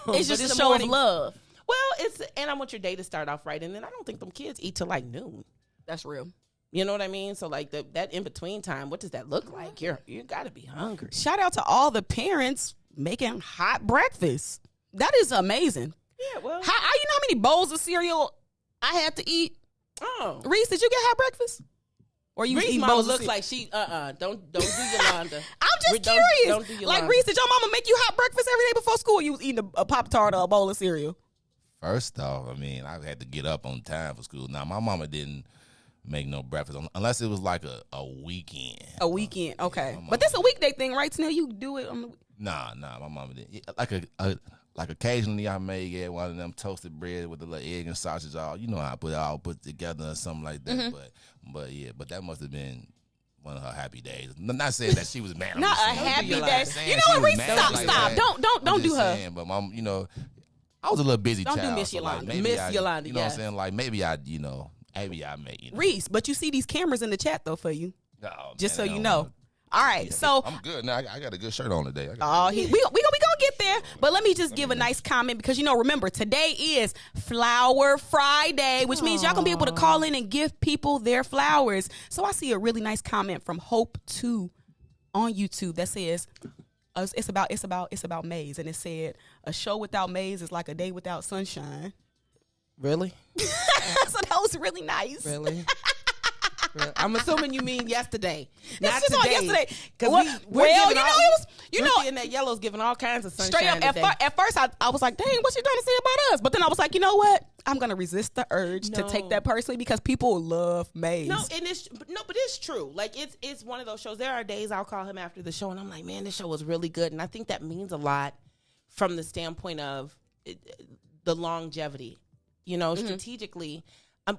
It's just a show of love. Well, and I want your day to start off right, and then I don't think them kids eat till like noon. That's real. You know what I mean? So like that in between time, what does that look like? You got to be hungry. Shout out to all the parents making hot breakfast. That is amazing. Yeah. Well, you know how many bowls of cereal I had to eat? Oh, Reese, did you get hot breakfast? Or you Reese eating mama bowls looks of like she don't do Yolanda. I'm just curious. Don't do Yolanda. Like Reese, did your mama make you hot breakfast every day before school? Or you was eating a Pop-Tart or a bowl of cereal? First off, I mean, I had to get up on time for school. Now, my mama didn't make no breakfast unless it was like a weekend. A weekend, okay. But that's a weekday thing, right, Snell? You do it on the Nah, my mama didn't. Like occasionally I may get one of them toasted bread with a little egg and sausage all. You know how I put it all put together or something like that. But that must have been one of her happy days. Not saying that she was mad. Not a happy day. You know what, Reese? Stop. Don't do her. Saying, but mom, you know, I was a little busy. Don't child, do Miss so Yolanda. Like Miss Yolanda. You know what I'm saying? Like maybe I may. You know. Reese, but you see these cameras in the chat though for you. Oh, just man, so you know. All right, so I'm good now. I got a good shirt on today. we gonna get there. But let me just give a nice comment because remember today is Flower Friday, which means y'all gonna be able to call in and give people their flowers. So I see a really nice comment from Hope 2 on YouTube that says it's about Maze, and it said a show without Maze is like a day without sunshine. Really? So that was really nice. Really? I'm assuming you mean yesterday. Not just today. On yesterday. Ruthie and that yellow's giving all kinds of sunshine. Straight up, at first I was like, dang, what's she trying to say about us? But then I was like, you know what? I'm gonna resist the urge to take that personally because people love Maze. But it's true. Like it's one of those shows. There are days I'll call him after the show and I'm like, man, this show was really good. And I think that means a lot from the standpoint of the longevity. Strategically.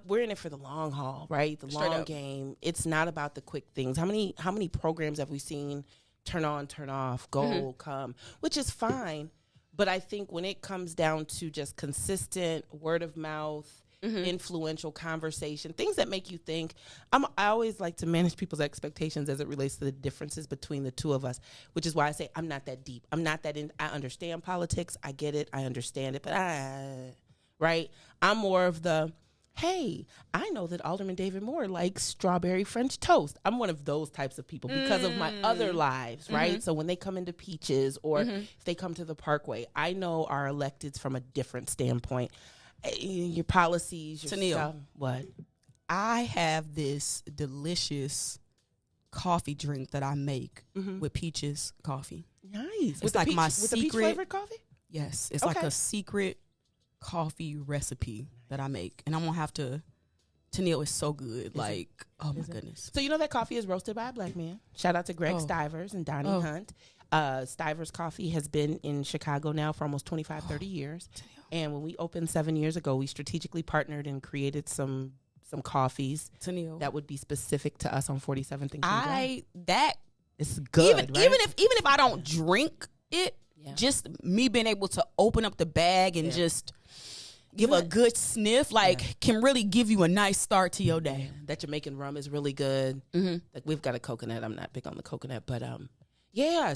We're in it for the long haul, right? The long game. It's not about the quick things. How many programs have we seen turn on, turn off, go, come, which is fine. But I think when it comes down to just consistent word of mouth, influential conversation, things that make you think, I always like to manage people's expectations as it relates to the differences between the two of us, which is why I say I'm not that deep. I'm not that in. I understand politics. I get it. I understand it. But right? I'm more of the, hey, I know that Alderman David Moore likes strawberry French toast. I'm one of those types of people because of my other lives, right? So when they come into Peaches or if they come to the Parkway, I know our electeds from a different standpoint. Your policies, your TENILLE, stuff. What? I have this delicious coffee drink that I make with Peaches coffee. Nice. It's like my secret. With the peach flavored coffee? Yes. It's like a secret coffee recipe that I make. And I'm going to have to TENILLE is so good. Like, oh my goodness. So you know that coffee is roasted by a black man. Shout out to Greg Stivers and Donnie Hunt. Stivers Coffee has been in Chicago now for almost 25, 30 years. And when we opened 7 years ago, we strategically partnered and created some coffees that would be specific to us on 47th and King Drive. It's good. Even if I don't drink it, just me being able to open up the bag and just give a good sniff, can really give you a nice start to your day. That Jamaican rum is really good. Like, we've got a coconut. I'm not big on the coconut, but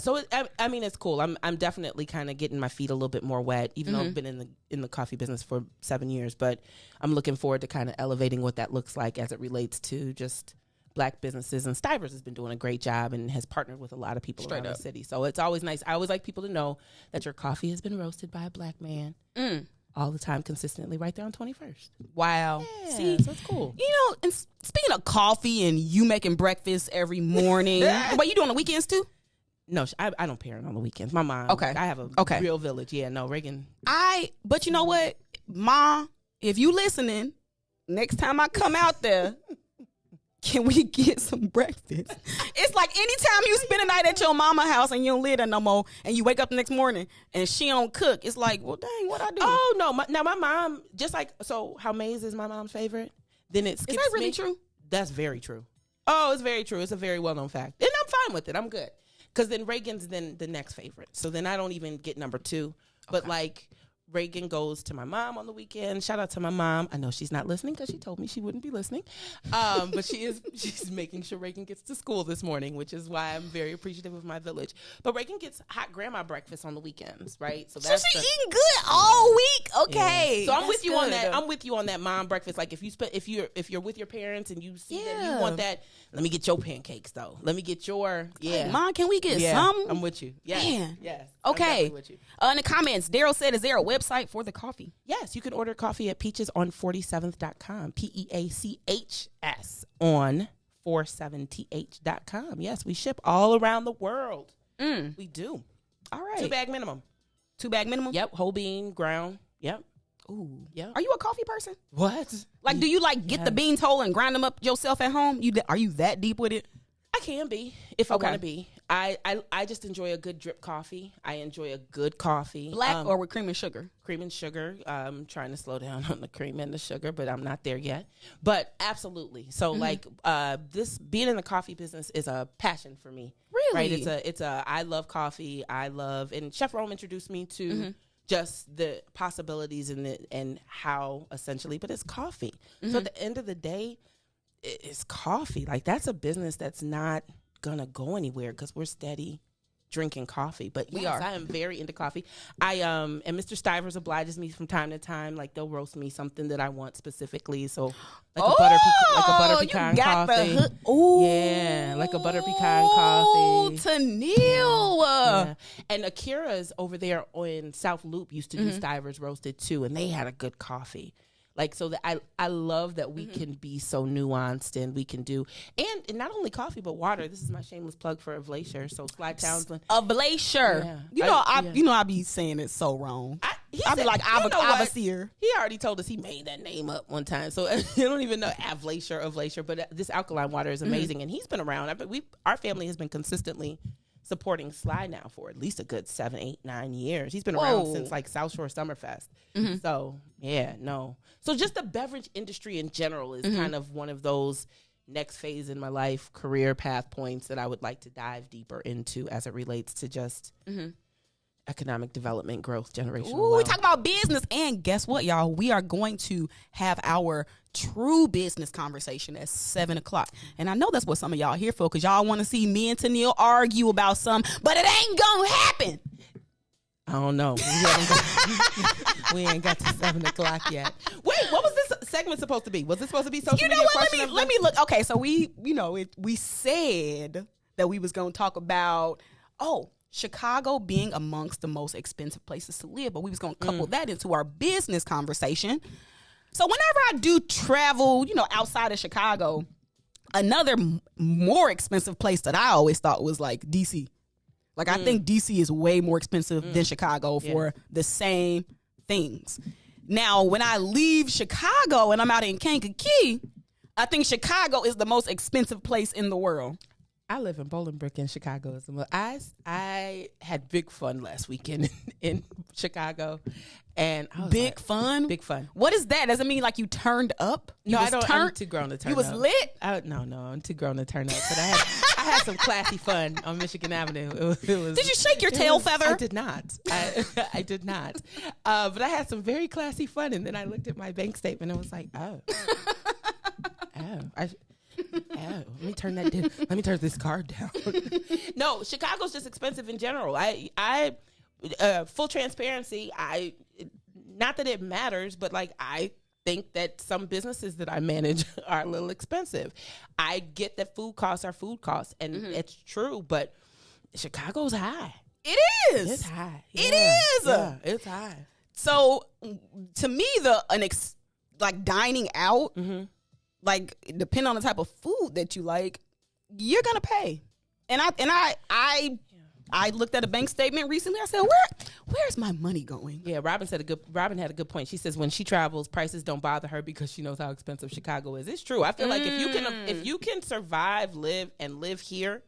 so I mean, it's cool. I'm definitely kind of getting my feet a little bit more wet, even though I've been in the coffee business for 7 years. But I'm looking forward to kind of elevating what that looks like as it relates to just black businesses. And Stivers has been doing a great job and has partnered with a lot of people around the city. So it's always nice. I always like people to know that your coffee has been roasted by a black man all the time, consistently, right there on 21st. Wow. Yeah, See, so it's cool. You know, and speaking of coffee and you making breakfast every morning, what you do on the weekends too? No, I don't parent on the weekends. My mom. Okay. I have a real village. Yeah, no, Reagan. But you know what? Ma, if you listening, next time I come out there, can we get some breakfast? It's like anytime you spend a night at your mama house and you don't live there no more, and you wake up the next morning and she don't cook, it's like, well, dang, what I do? Oh, no. My mom, just like, so how Maze is my mom's favorite, then it skips Is that really me. true? That's very true. Oh, it's very true. It's a very well-known fact. And I'm fine with it. I'm good. Because then Reagan's then the next favorite. So then I don't even get number 2. But like Reagan goes to my mom on the weekend. Shout out to my mom. I know she's not listening because she told me she wouldn't be listening. But she's making sure Reagan gets to school this morning, which is why I'm very appreciative of my village. But Reagan gets hot grandma breakfast on the weekends, right? So she's eating good all week. Okay. Yeah. So I'm with you on that. I'm with you on that mom breakfast. Like if you're with your parents and you see that you want that, let me get your pancakes though. Let me get your Hey, Mom, can we get some? I'm with you. Yes. Man. Yes. Okay. With you. In the comments, Daryl said, is there a website for the coffee? Yes, you can order coffee at peacheson47th.com. PEACHS on 47th.com. Yes, we ship all around the world. We do. All right. 2-bag minimum. 2-bag minimum? Yep. Whole bean, ground. Yep. Ooh. Yeah. Are you a coffee person? What? Like, do you get the beans whole and grind them up yourself at home? Are you that deep with it? I can be if I want to be. I just enjoy a good drip coffee. I enjoy a good coffie. Black or with cream and sugar? Cream and sugar. I'm trying to slow down on the cream and the sugar, but I'm not there yet. But absolutely. So this being in the coffee business is a passion for me. Really? Right? It's a I love coffee. And Chef Rome introduced me to just the possibilities and how essentially, but it's coffee. So at the end of the day, it's coffee. Like, that's a business that's not gonna go anywhere because we're steady drinking coffee. But yes, I am very into coffee. And Mr. Stivers obliges me from time to time. Like, they'll roast me something that I want specifically. So like a butter pecan coffee. Yeah, like a butter pecan coffee. TENILLE. Yeah. And Akira's over there in South Loop used to do Stivers roasted too, and they had a good coffee. Like, so that I love that we can be so nuanced and we can do, and not only coffee, but water. This is my shameless plug for Avlacier. So Sly Townsend. Avlacier. Yeah. I be saying it so wrong. I be like, Avlacier. He already told us he made that name up one time. So I don't even know Avlacier. But this alkaline water is amazing. And he's been around. Our family has been consistently supporting Sly now for at least a good 7, 8, 9 years. He's been around since like South Shore Summerfest. So So just the beverage industry in general is kind of one of those next phase in my life, career path points that I would like to dive deeper into as it relates to just economic development, growth, generational wealth. We talk about business, and guess what, y'all? We are going to have our true business conversation at 7:00, and I know that's what some of y'all here for, because y'all want to see me and TENILLE argue about something, but it ain't gonna happen. I don't know. We ain't got to 7:00 yet. Wait, what was this segment supposed to be? Was it supposed to be social media question? Let me look. Okay, so we said that we was gonna talk about Chicago being amongst the most expensive places to live, but we was gonna couple that into our business conversation. So whenever I do travel, outside of Chicago, another more expensive place that I always thought was like DC. Like, I think DC is way more expensive than Chicago for the same things. Now, when I leave Chicago and I'm out in Kankakee, I think Chicago is the most expensive place in the world. I live in Bolingbrook in Chicago. I had big fun last weekend in Chicago, and I was Big fun. Big fun. What is that? Does it mean like you turned up? No, I don't. I'm too grown to turn up. You was lit? No, I'm too grown to turn up. But I had some classy fun on Michigan Avenue. It was, Did you shake your tail feather? I did not. I did not. But I had some very classy fun, and then I looked at my bank statement and was like, let me turn that down. Let me turn this card down. No, Chicago's just expensive in general. I full transparency. Not that it matters, but like I think that some businesses that I manage are a little expensive. I get that food costs are food costs, and it's true. But Chicago's high. It is. It's high. It is. Yeah, it's high. So to me, like dining out. Mm-hmm. Like, depending on the type of food that you like, you're gonna pay. And I looked at a bank statement recently. I said, where's my money going? Yeah, Robin had a good point. She says when she travels, prices don't bother her because she knows how expensive Chicago is. It's true. I feel like if you can survive, live here,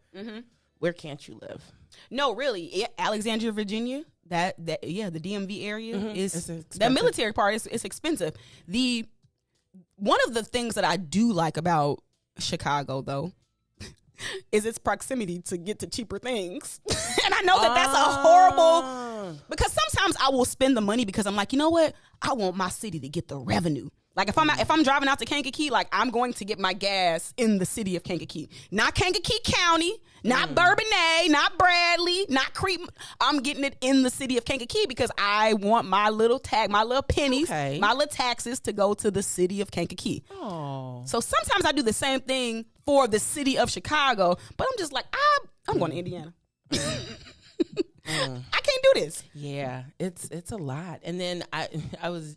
where can't you live? No, really, Alexandria, Virginia. The DMV area is expensive. That military part is expensive. One of the things that I do like about Chicago, though, is its proximity to get to cheaper things. And I know that's a horrible, because sometimes I will spend the money because I'm like, you know what? I want my city to get the revenue. Like if I'm driving out to Kankakee, like I'm going to get my gas in the city of Kankakee, not Kankakee County, not Bourbonnais, not Bradley, not Creek. I'm getting it in the city of Kankakee because I want my little my little pennies, my little taxes to go to the city of Kankakee. Oh, so sometimes I do the same thing for the city of Chicago, but I'm just like I'm going to Indiana. I can't do this. Yeah, it's a lot. And then I was.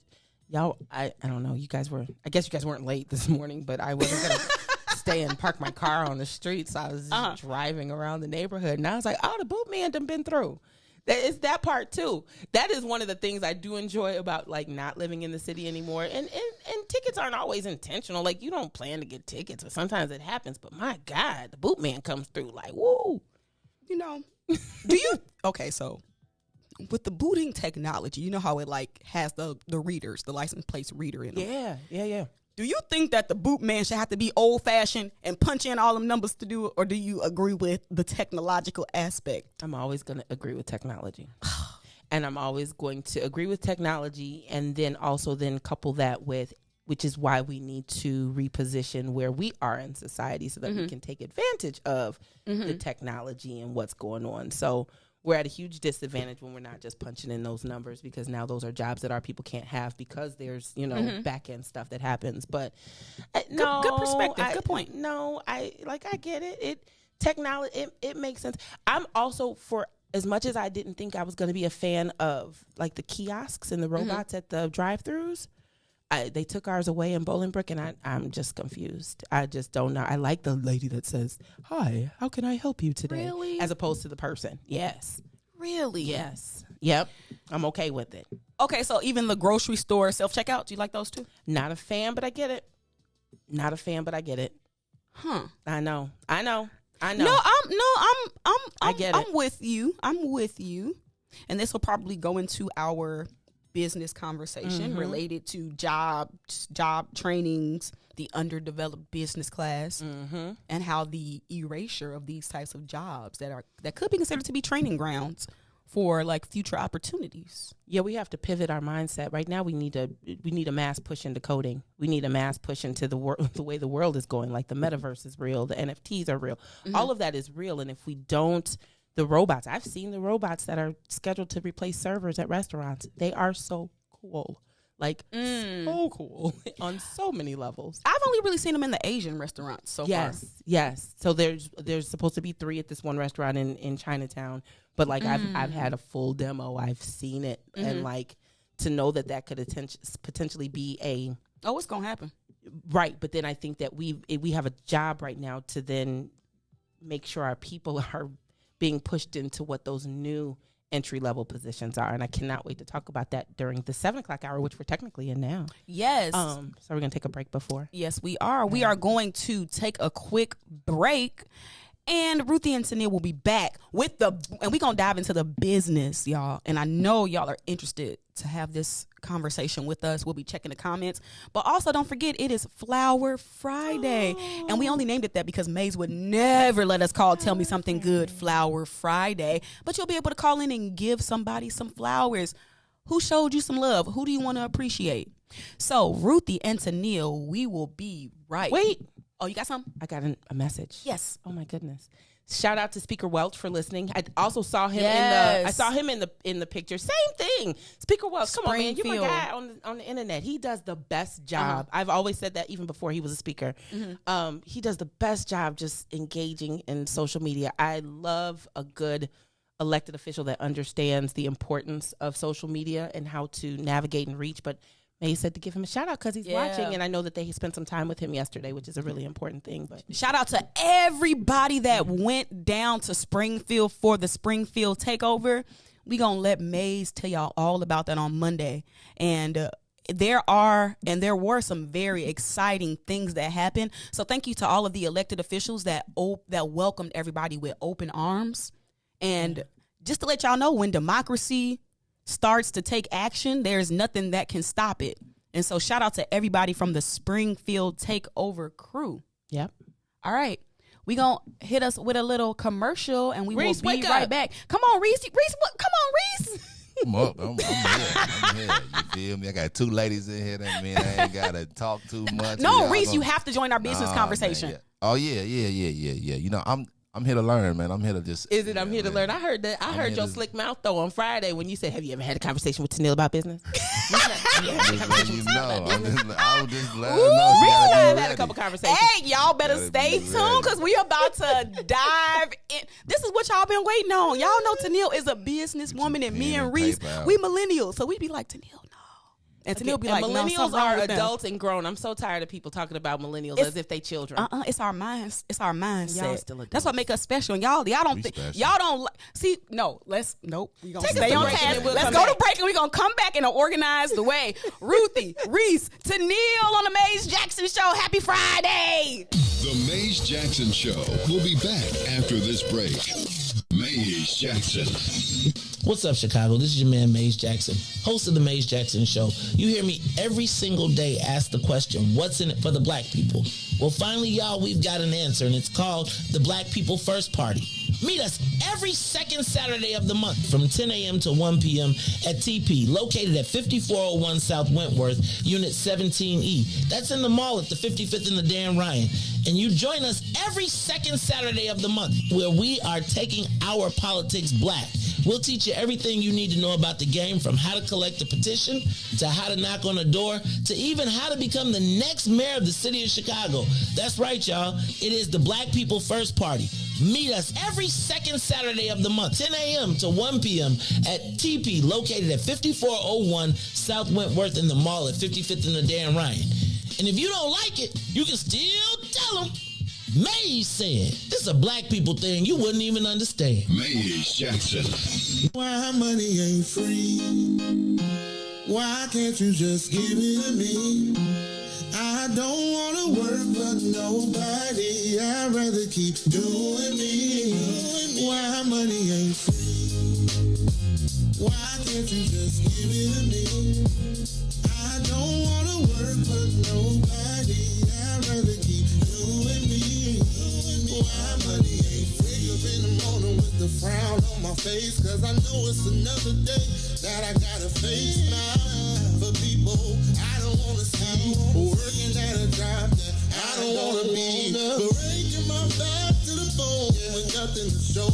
Y'all, I don't know. I guess you guys weren't late this morning, but I wasn't going to stay and park my car on the street. So I was just driving around the neighborhood, and I was like, the boot man done been through. It's that part too. That is one of the things I do enjoy about like not living in the city anymore. And tickets aren't always intentional. Like you don't plan to get tickets, but sometimes it happens. But my God, the boot man comes through like, woo. You know, okay, so with the booting technology, you know how it like has the readers, the license plate reader in them. Yeah. Do you think that the boot man should have to be old fashioned and punch in all them numbers to do it, or do you agree with the technological aspect? I'm always going to agree with technology. And I'm always going to agree with technology and then couple that with, which is why we need to reposition where we are in society so that we can take advantage of the technology and what's going on. So we're at a huge disadvantage when we're not just punching in those numbers, because now those are jobs that our people can't have because there's, back end stuff that happens. But good perspective. Good point. No, I get it. Technology, it makes sense. I'm also, for as much as I didn't think I was going to be a fan of like the kiosks and the robots at the drive-thrus, they took ours away in Bolingbrook, and I'm just confused. I just don't know. I like the lady that says, "Hi, how can I help you today?" Really? As opposed to the person. Yes. Really? Yes. Yep. I'm okay with it. Okay, so even the grocery store self-checkout, do you like those too? Not a fan, but I get it. Huh. I know. No, I get it. I'm with you. And this will probably go into our business conversation related to job trainings, the underdeveloped business class, and how the erasure of these types of jobs that could be considered to be training grounds for like future opportunities. Yeah, we have to pivot our mindset. Right now we need a mass push into coding. We need a mass push into the way the world is going. Like the metaverse is real, the NFTs are real. All of that is real, and if we don't, the robots, I've seen the robots that are scheduled to replace servers at restaurants. They are so cool. Like, so cool on so many levels. I've only really seen them in the Asian restaurants so far. Yes. So there's supposed to be 3 at this one restaurant in Chinatown. But, like, I've had a full demo. I've seen it. And, like, to know that could potentially be it's going to happen. Right. But then I think that we have a job right now to then make sure our people are being pushed into what those new entry-level positions are. And I cannot wait to talk about that during the 7 o'clock hour, which we're technically in now. Yes. So we're going to take a break before. Yes, we are. We are going to take a quick break. And Ruthie and TENILLE will be back and we're going to dive into the business, y'all. And I know y'all are interested to have this conversation with us. We'll be checking the comments. But also don't forget, it is Flower Friday. And we only named it that because Maze would never let us Tell Me Something Good Flower Friday. But you'll be able to call in and give somebody some flowers. Who showed you some love? Who do you want to appreciate? So Ruthie and TENILLE, we will be right. Wait. Oh, you got something? I got a message. Yes. Oh my goodness. Shout out to Speaker Welch for listening. I also saw him in the picture. Same thing. Speaker Welch, come on, man. You're my guy on the internet. He does the best job. I've always said that even before he was a speaker. He does the best job just engaging in social media. I love a good elected official that understands the importance of social media and how to navigate and reach. But May said to give him a shout out because he's watching, and I know that they spent some time with him yesterday, which is a really important thing. But shout out to everybody that went down to Springfield for the Springfield takeover. We gonna let Maze tell y'all all about that on Monday, and there were some very exciting things that happened. So thank you to all of the elected officials that welcomed everybody with open arms, and just to let y'all know, when democracy starts to take action, there's nothing that can stop it. And so shout out to everybody from the Springfield takeover crew. Yep. All right. We going to hit us with a little commercial and we Riis, will be right back. Come on, Riis. Come on, Riis. I'm up. I'm here. You feel me? I got 2 ladies in here. That mean I ain't got to talk too much. No, Riis, you have to join our business conversation. Man, yeah. Oh, yeah. You know, I'm here to learn, man. I'm here to just. Is it? I'm here to learn. I heard that. I heard your slick mouth though on Friday when you said, "Have you ever had a conversation with TENILLE about business?" I'm just glad. I've had a couple conversations. Hey, y'all better stay tuned because we about to dive in. This is what y'all been waiting on. Y'all know TENILLE is a businesswoman, and me and Riis, we millennials, so we be like, TENILLE, no. And TENILLE be like, millennials no, are adults and grown. I'm so tired of people talking about millennials as if they children. It's our minds. It's our mindset. Y'all still adults. That's what make us special. And y'all don't think y'all don't see. No, we gonna stay on task. Let's go to break and we gonna come back in an organized way. Ruthie, Riis, TENILLE on the Maze Jackson Show. Happy Friday. The Maze Jackson Show will be back after this break. Maze Jackson. What's up, Chicago? This is your man, Maze Jackson, host of the Maze Jackson Show. You hear me every single day ask the question, what's in it for the black people? Well, finally, y'all, we've got an answer, and it's called the Black People First Party. Meet us every second Saturday of the month from 10 a.m. to 1 p.m. at TP, located at 5401 South Wentworth, Unit 17E. That's in the mall at the 55th and the Dan Ryan. And you join us every second Saturday of the month, where we are taking our politics black. We'll teach you everything you need to know about the game, from how to collect a petition, to how to knock on a door, to even how to become the next mayor of the city of Chicago. That's right, y'all. It is the Black People First Party. Meet us every second Saturday of the month, 10 a.m. to 1 p.m. at TP, located at 5401 South Wentworth in the mall at 55th and the Dan Ryan. And if you don't like it, you can still tell them Maze said. This is a black people thing you wouldn't even understand. Maze Jackson. Why money ain't free? Why can't you just give it to me? I don't wanna work for nobody. I'd rather keep doing me. Why money ain't free? Why can't you just give it to me? I don't wanna work for nobody. I'd rather keep doing me. Why money ain't free? Up in the morning with the frown on my face, 'cause I know it's another day that I gotta face now. For people I don't wanna see, working at a job that I don't wanna be, breaking my back to the bone with nothing to show.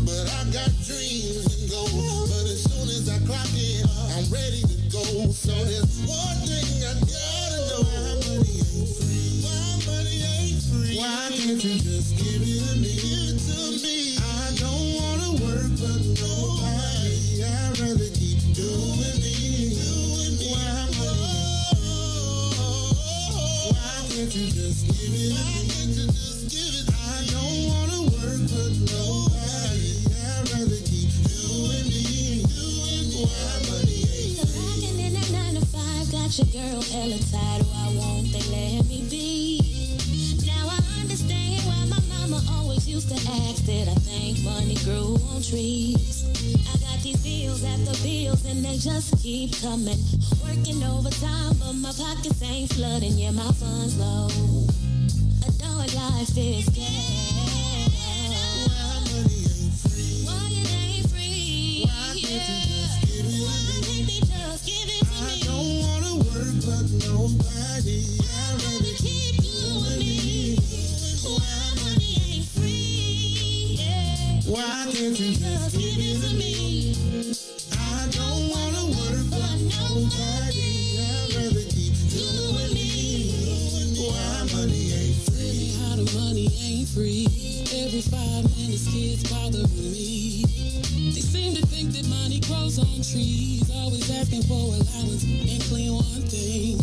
But I got dreams and goals, but as soon as I clock in, I'm ready to go. So there's one thing I gotta know: why money ain't free? Why money ain't free? Why can't you just give it to me? Give it to me. I don't wanna work for nobody. I'd rather keep doing me. Why money? Why can't you just give it? Why can't you just give it? I don't wanna work for nobody. I'd rather keep doing me. Rocking in that 9 to 5, got your girl hella tired. Why won't they let me be? Now I understand why my mama always used to ask, did I think money grew on trees? I got these bills after bills and they just keep coming. Working overtime, but my pockets ain't flooding. Yeah, my funds low. Adult life is gas. Why it ain't free? Why can't you just give it to me? Why can't they just give it to me? I don't wanna work, but nobody. I'd rather keep doing me. Why money ain't free? Yeah. Why can't you just give it to me? I don't wanna work, but nobody. I'd rather keep doing me. Why money ain't free? How the money ain't free. Every 5 minutes kids bothering me. They seem to think that money grows on trees. Always asking for allowance and clean one thing.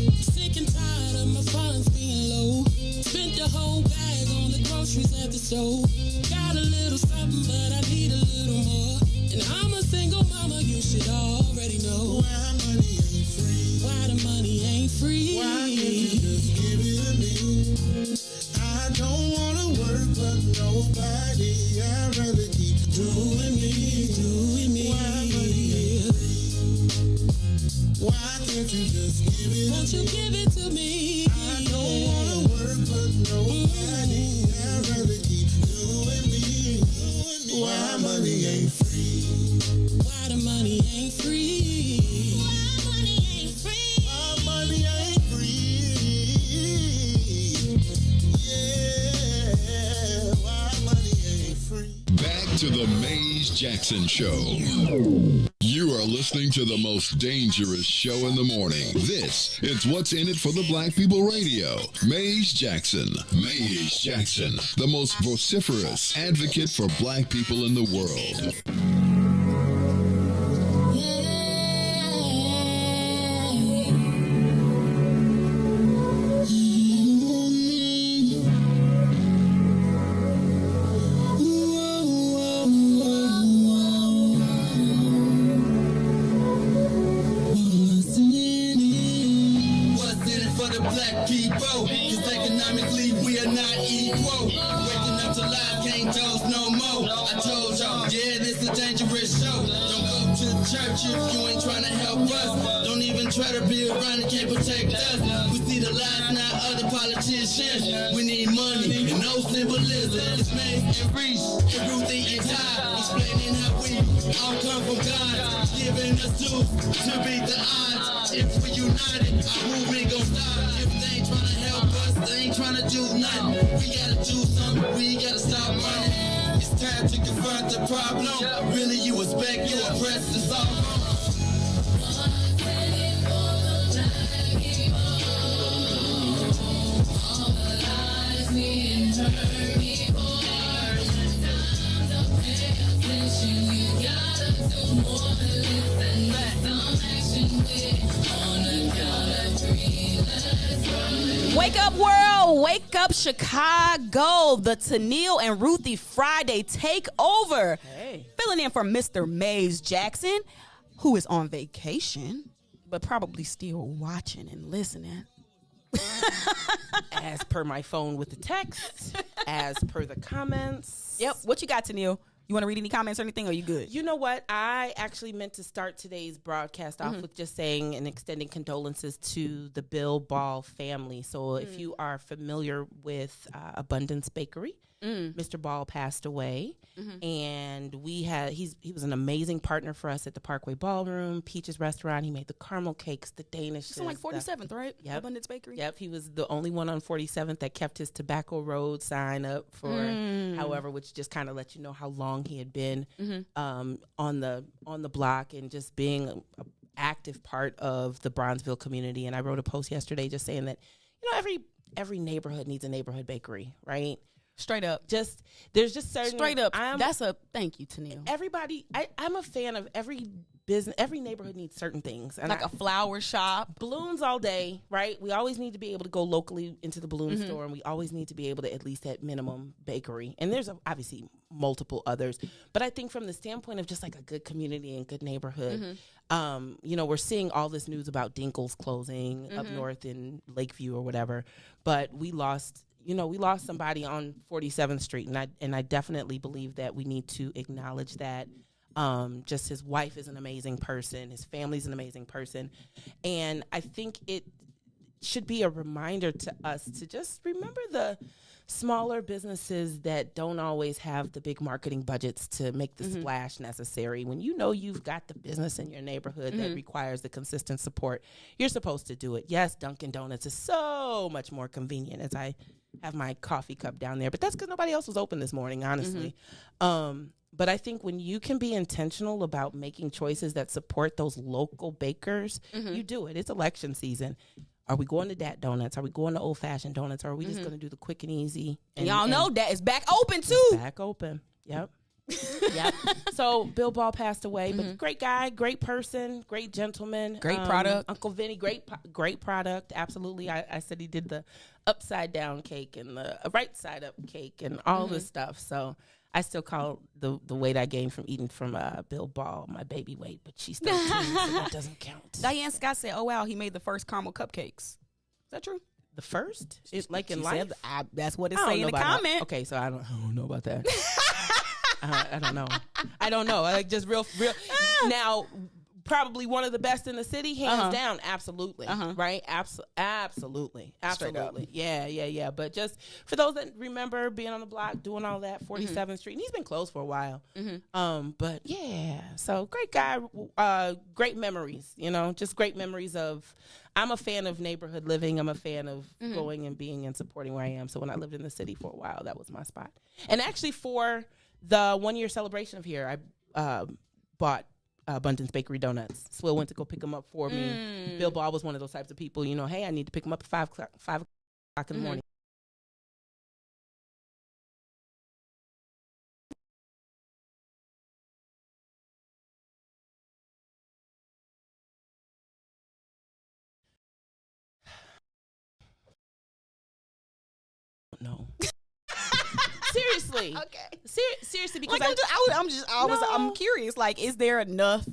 I'm sick and tired of my funds being low. Spent the whole bag on the groceries at the store. Got a little something, but I need a little more. And I'm a single mama, you should already know. Why money ain't free? Why the money ain't free? Why can't you just give it to me? I don't wanna work, but nobody. I'd rather keep doing me. Why money ain't free? Why can't you just give it? Won't you give it to me? I don't wanna work, but nobody. I'd rather keep doing me. Why money ain't free? Why the money ain't free? Why money ain't free? Why money ain't free? Yeah, why money ain't free? Back to the Maze Jackson Show. You are listening to the most dangerous show in the morning. This is What's in It for the Black People Radio. Maze Jackson. Maze Jackson, the most vociferous advocate for black people in the world. What's in it for the black people? Cause economically we are not equal. Waking up to life, can't dose no more. I told y'all, yeah, this a dangerous show. Don't go to church if you ain't trying to help us. Don't even try to be around and can't protect us. We see the lies, not other politicians. We need money and no symbolism. It's Maze and Riis and Ruthie and Ty, explaining how we all come from God, giving us tools to beat the odds. If we united, our movement gon' stop. If they ain't trying to help us, they ain't trying to do nothing. We gotta do something, we gotta stop running. It's time to confront the problem. Really, you expect your oppressed to solve them. Wake up, world. Wake up, Chicago. The TENILLE and Ruthie Friday takeover. Hey. Filling in for Mr. Maze Jackson, who is on vacation, but probably still watching and listening. As per my phone with the text, as per the comments. Yep. What you got, TENILLE? You want to read any comments or anything? Or are you good? You know what? I actually meant to start today's broadcast off with just saying and extending condolences to the Bill Ball family. So if you are familiar with Abundance Bakery, Mr. Ball passed away, and he was an amazing partner for us at the Parkway Ballroom, Peaches Restaurant. He made the caramel cakes, the Danish. It's on like 47th, right? Yep. Abundance Bakery. Yep, he was the only one on 47th that kept his Tobacco Road sign up for, however, which just kind of lets you know how long he had been on the block and just being an active part of the Bronzeville community. And I wrote a post yesterday just saying that, you know, every neighborhood needs a neighborhood bakery, right? Straight up. There's just certain Straight up. Thank you, TENILLE. Everybody, I'm a fan of every business. Every neighborhood needs certain things. And like a flower shop. Balloons all day, right? We always need to be able to go locally into the balloon store, and we always need to be able to at least at minimum bakery. And there's obviously multiple others. But I think from the standpoint of just like a good community and good neighborhood, we're seeing all this news about Dinkle's closing up north in Lakeview or whatever. But we lost somebody on 47th Street, and I definitely believe that we need to acknowledge that. Just his wife is an amazing person. His family's an amazing person. And I think it should be a reminder to us to just remember the smaller businesses that don't always have the big marketing budgets to make the splash necessary. When you know you've got the business in your neighborhood that requires the consistent support, you're supposed to do it. Yes, Dunkin' Donuts is so much more convenient as I have my coffee cup down there, but that's because nobody else was open this morning, honestly. But I think when you can be intentional about making choices that support those local bakers, you do it. It's election season. Are we going to Dat Donuts? Are we going to Old Fashioned Donuts? Or are we just going to do the quick and easy? And y'all know that is back open too. Back open. Yep. Yep. So Bill Ball passed away, but great guy, great person, great gentleman. Great product. Uncle Vinny, great product. Absolutely. I said he did the upside down cake and the right side up cake and all this stuff. So I still call the weight I gained from eating from Bill Ball my baby weight, but she's 13, so that doesn't count. Diane Scott said, "Oh wow, he made the first caramel cupcakes." Is that true? The first? It's like in She life? said, that's what it's saying in the comment. Okay, so I don't know about that. I don't know. Like just real. Now, probably one of the best in the city, hands down. Absolutely. Right? Absolutely. Yeah. But just for those that remember being on the block, doing all that, 47th Street, and he's been closed for a while. But yeah, so great guy, great memories, just great memories of, I'm a fan of neighborhood living. I'm a fan of going and being and supporting where I am. So when I lived in the city for a while, that was my spot. And actually for the 1 year celebration of here, I bought Bunton's Bakery Donuts. Swill went to go pick them up for me. Bill Ball was one of those types of people, hey, I need to pick them up at 5 o'clock in the morning. No. Seriously. Okay. Seriously, because I'm curious. Like, is there enough?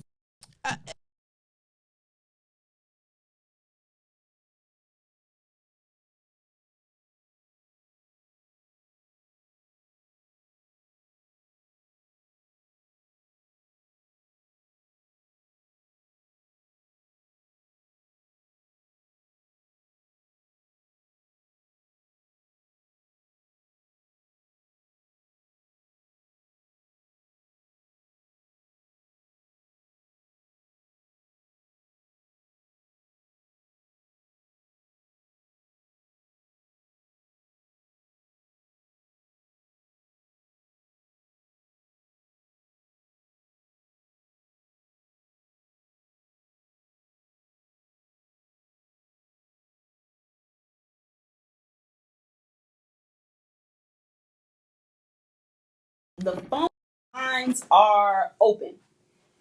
The phone lines are open,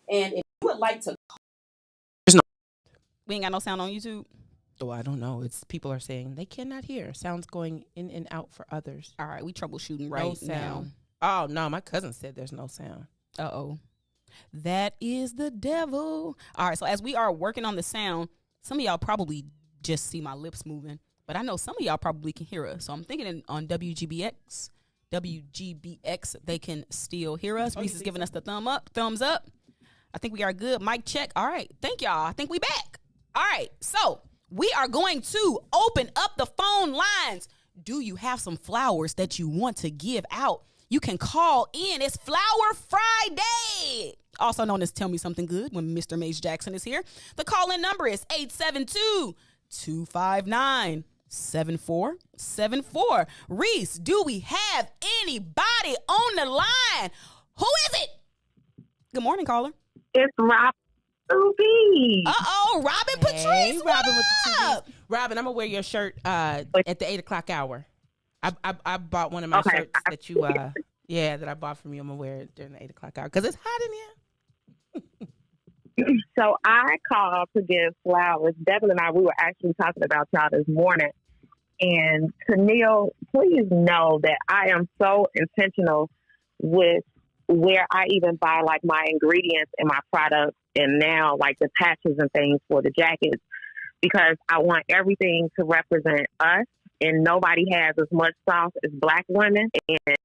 and if you would like to, we ain't got no sound on YouTube. Oh, I don't know. It's people are saying they cannot hear. Sounds going in and out for others. All right, we troubleshooting right now. Oh no, my cousin said there's no sound. That is the devil. All right, so as we are working on the sound, some of y'all probably just see my lips moving, but I know some of y'all probably can hear us. So I'm thinking on WGBX, they can still hear us. Riis is giving us the thumbs up. I think we are good. Mic check. All right, thank y'all. I think we back. All right, so we are going to open up the phone lines. Do you have some flowers that you want to give out? You can call in. It's Flower Friday, also known as Tell Me Something Good when Mr. Maze Jackson is here. The call-in number is 872-259-7474. Riis, do we have anybody on the line? Who is it? Good morning, caller. It's Rob. Robin Patrice. Robin with the 2 B's. Robin, I'm gonna wear your shirt at the 8 o'clock hour. I bought one of my shirts that you that I bought from you. I'm gonna wear it during the 8 o'clock hour because it's hot in here. So I called to give flowers. Devin and I, we were actually talking about y'all this morning. And TENILLE, please know that I am so intentional with where I even buy like my ingredients and my products and now like the patches and things for the jackets, because I want everything to represent us, and nobody has as much sauce as Black women. And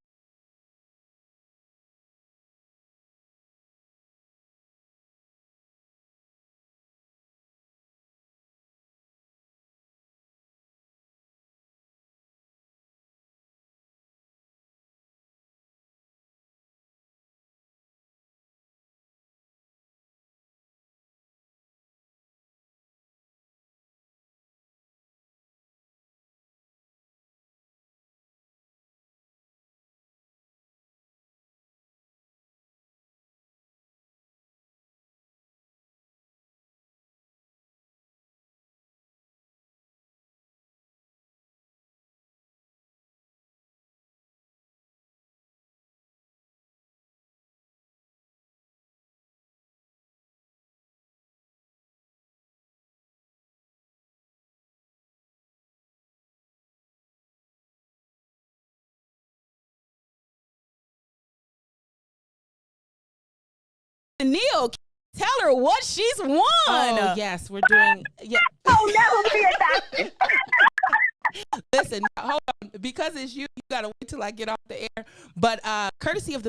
TENILLE, tell her what she's won. Oh yes, we're doing. Yeah. oh, never be a doctor. Listen, hold on, because it's you. You gotta wait till I get off the air. But courtesy of the